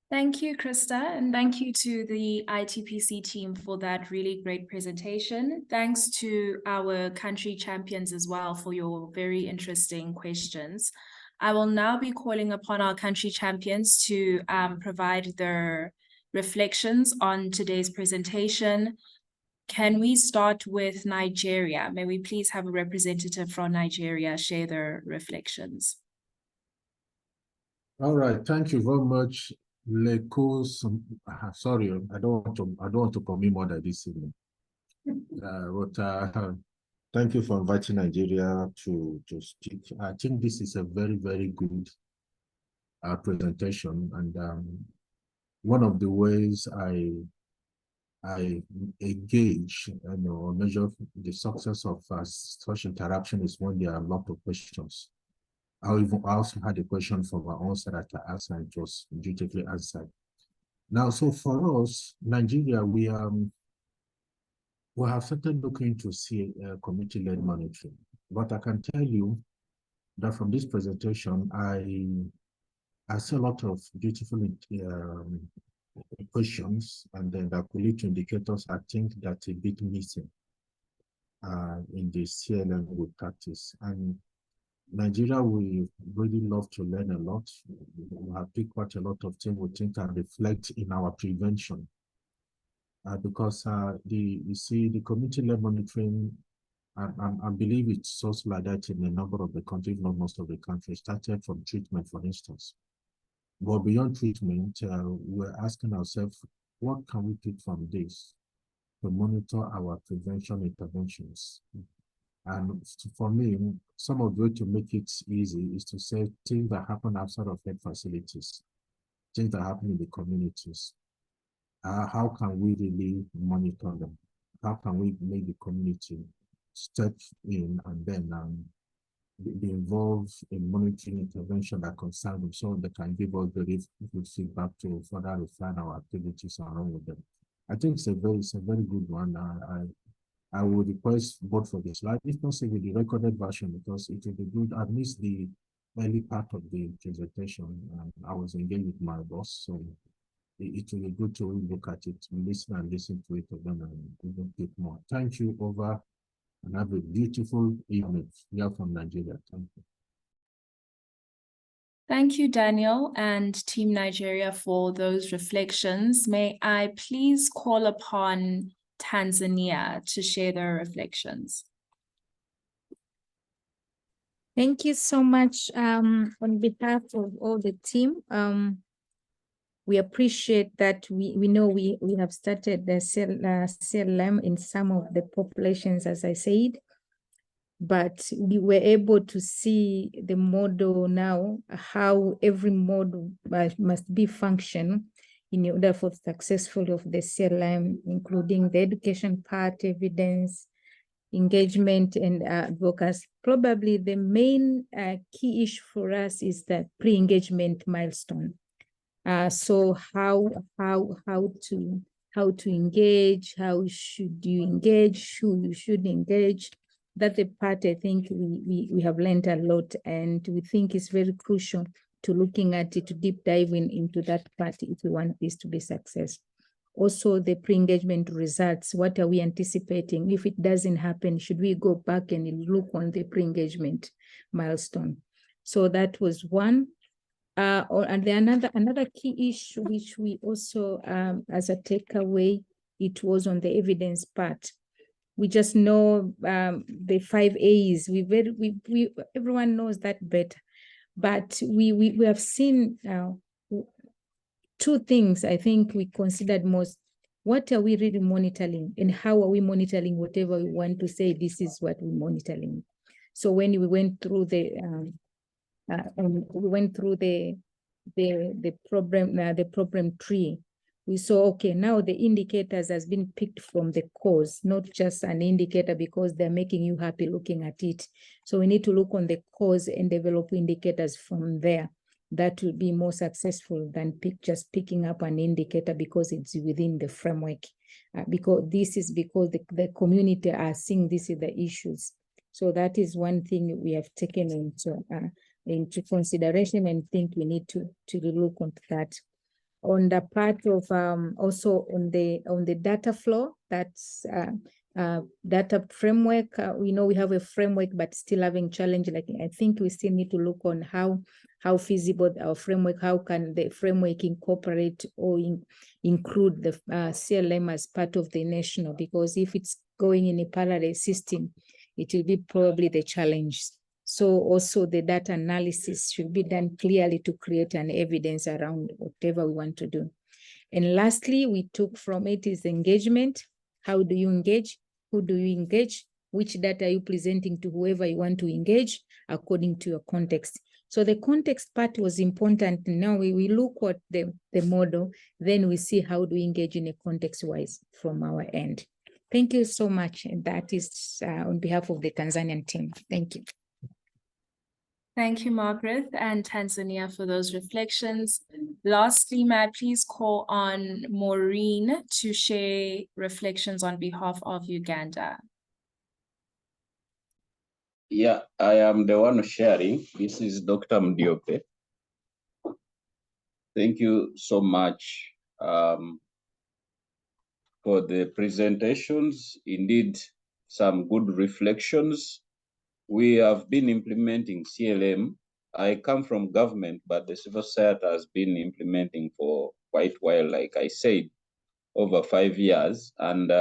Thank you, Krista, and thank you to the ITPC team for that really great presentation. Thanks to our country champions as well for your very interesting questions. I will now be calling upon our country champions to provide their reflections on today's presentation. Can we start with Nigeria? May we please have a representative from Nigeria share their reflections? All right, thank you very much. Sorry, I don't want to commit more than this evening. Thank you for inviting Nigeria to speak. I think this is a very, very good presentation, and one of the ways I engage or measure the success of such interaction is when there are a lot of questions. I also had a question from my own side that I asked, and it was dutifully answered. Now, so for us, Nigeria, we have started looking to see community-led monitoring. But I can tell you that from this presentation, I see a lot of beautiful questions, and then that could lead to indicators I think that's a bit missing in the CLM we practice. And Nigeria, we really love to learn a lot. We have picked quite a lot of things we think can reflect in our prevention. Because you see, the community-led monitoring, I believe it's also like that in a number of the countries, not most of the countries, started from treatment, for instance. But beyond treatment, we're asking ourselves, what can we take from this to monitor our prevention interventions? And for me, some of the way to make it easy is to say things that happen outside of health facilities, things that happen in the communities. How can we really monitor them? How can we make the community step in and then be involved in monitoring intervention that concern them, so they can give us very good feedback to further refine our activities along with them. I think it's a very good one. I would request both for the slide, if not say with the recorded version, because it will be good. I missed the early part of the presentation. I was engaged with my boss, so it will be good to look at it, listen to it again, and even get more. Thank you, over, and have a beautiful evening here from Nigeria. Thank you. Thank you, Daniel and Team Nigeria, for those reflections. May I please call upon Tanzania to share their reflections? Thank you so much. On behalf of all the team, we appreciate that we know we have started the CLM in some of the populations, as I said, but we were able to see the model now, how every model must be function in order for successful of the CLM, including the education part, evidence, engagement, and advocacy. Probably the main key issue for us is the pre-engagement milestone. So how to engage, how should you engage, who you should engage. That's the part I think we have learned a lot, and we think it's very crucial to looking at it, to deep diving into that part if we want this to be success. Also, the pre-engagement results, what are we anticipating? If it doesn't happen, should we go back and look on the pre-engagement milestone? So that was one. And then another key issue, which we also, as a takeaway, it was on the evidence part. We just know the 5 A's. Everyone knows that better, but we have seen two things I think we considered most. What are we really monitoring, and how are we monitoring whatever we want to say? This is what we're monitoring. So when we went through the problem tree, we saw, okay, now the indicators has been picked from the cause, not just an indicator because they're making you happy looking at it. So we need to look on the cause and develop indicators from there. that will be more successful than just picking up an indicator because it's within the framework. Because the community are seeing this is the issues. So that is one thing we have taken into consideration, and think we need to look onto that. On the part of also on the data flow, that's data framework. We know we have a framework, but still having challenge. Like, I think we still need to look on how feasible our framework, how can the framework incorporate or include the CLM as part of the national, because if it's going in a parallel system, it will be probably the challenge. So also the data analysis should be done clearly to create an evidence around whatever we want to do. And lastly, we took from it is engagement. How do you engage? Who do you engage? Which data are you presenting to whoever you want to engage according to your context? So the context part was important. Now we look at the model, then we see how do we engage in a context-wise from our end. Thank you so much. And that is on behalf of the Tanzanian team. Thank you. Thank you, Margaret and Tanzania, for those reflections. Lastly, may I please call on Maureen to share reflections on behalf of Uganda? Yeah, I am the one sharing. This is Dr. Mdiope. Thank you so much for the presentations. Indeed, some good reflections. We have been implementing CLM. I come from government, but the civil society has been implementing for quite a while, like I said, over 5 years. And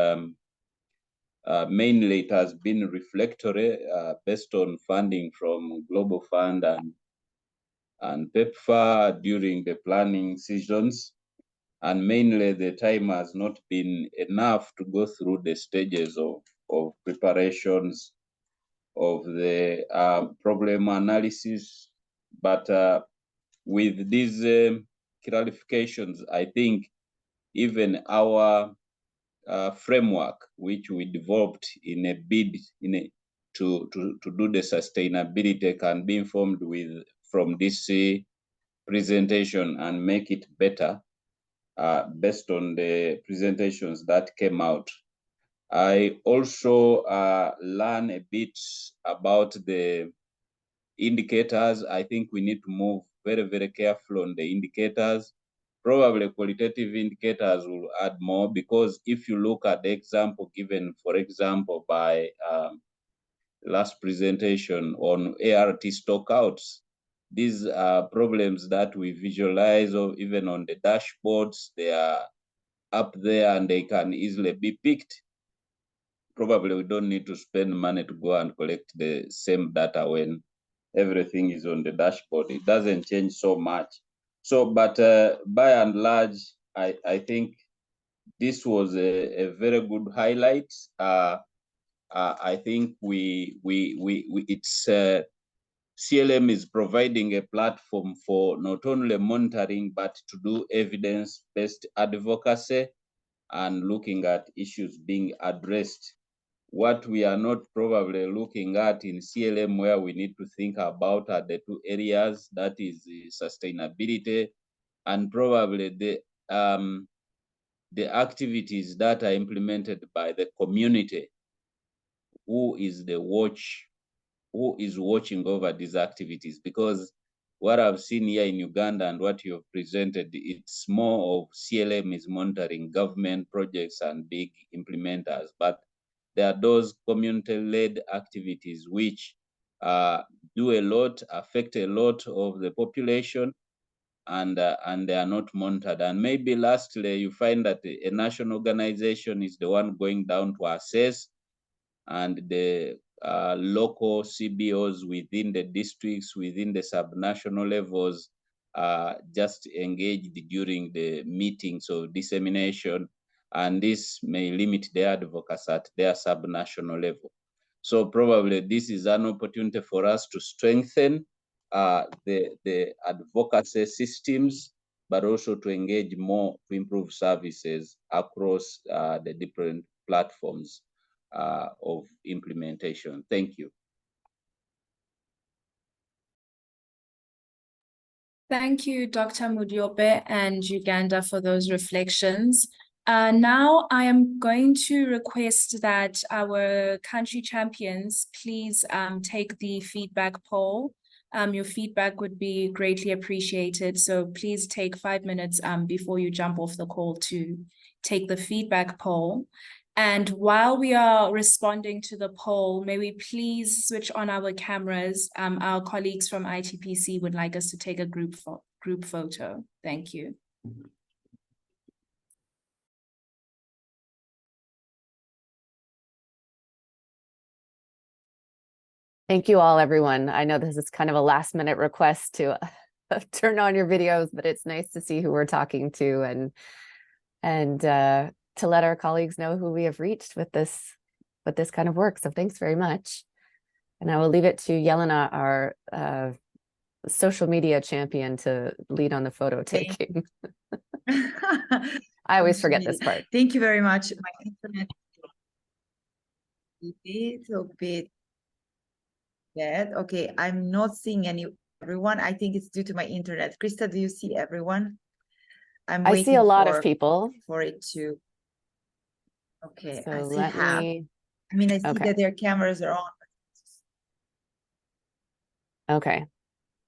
mainly it has been reflectory based on funding from Global Fund and PEPFAR during the planning seasons. And mainly the time has not been enough to go through the stages of preparations of the problem analysis. But with these clarifications, I think even our framework, which we developed in a bid to do the sustainability, can be informed from this presentation and make it better based on the presentations that came out. I also learn a bit about the indicators. I think we need to move very, very careful on the indicators. Probably qualitative indicators will add more, because if you look at the example given, for example, by last presentation on ART stockouts, these are problems that we visualize, or even on the dashboards, they are up there and they can easily be picked. Probably we don't need to spend money to go and collect the same data when everything is on the dashboard. It doesn't change so much. So, but by and large, I think this was a very good highlight. I think it's CLM is providing a platform for not only monitoring, but to do evidence-based advocacy and looking at issues being addressed. What we are not probably looking at in CLM, where we need to think about, are the two areas, that is sustainability and probably the activities that are implemented by the community. Who is watching over these activities? Because what I've seen here in Uganda and what you have presented, it's more of CLM is monitoring government projects and big implementers, but there are those community-led activities which do a lot, affect a lot of the population, and they are not monitored. And maybe lastly, you find that a national organization is the one going down to assess, and the local CBOs within the districts, within the subnational levels, just engaged during the meetings of dissemination, and this may limit their advocacy at their subnational level. So probably this is an opportunity for us to strengthen the advocacy systems, but also to engage more to improve services across the different platforms of implementation. Thank you. Thank you, Dr. Mudiope and Uganda, for those reflections. Now I am going to request that our country champions please take the feedback poll. Your feedback would be greatly appreciated. So please take 5 minutes before you jump off the call to take the feedback poll. And while we are responding to the poll, may we please switch on our cameras? Our colleagues from ITPC would like us to take a group photo. Thank you. Thank you all, everyone. I know this is kind of a last minute request to turn on your videos, but it's nice to see who we're talking to and to let our colleagues know who we have reached with this kind of work. So thanks very much. And I will leave it to Yelena, our social media champion, to lead on the photo taking. I always forget this part. Thank you very much. My internet a little bit bad. Okay, I'm not seeing everyone. I think it's due to my internet. Krista, do you see everyone? I see a lot of people. For it to. Okay, So I see let half. me. I mean, I see Okay. that their cameras are on. Okay,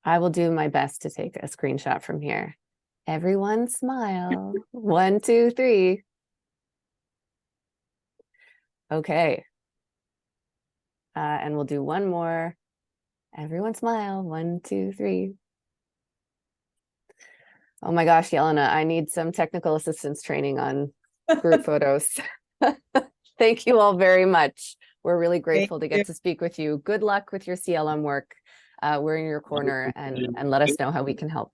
I will do my best to take a screenshot from here. Everyone smile. 1, 2, 3. Okay. And we'll do one more. Everyone smile. 1, 2, 3. Oh my gosh, Yelena, I need some technical assistance training on group photos. Thank you all very much. We're really grateful to get to speak with you. Good luck with your CLM work. We're in your corner, and let us know how we can help.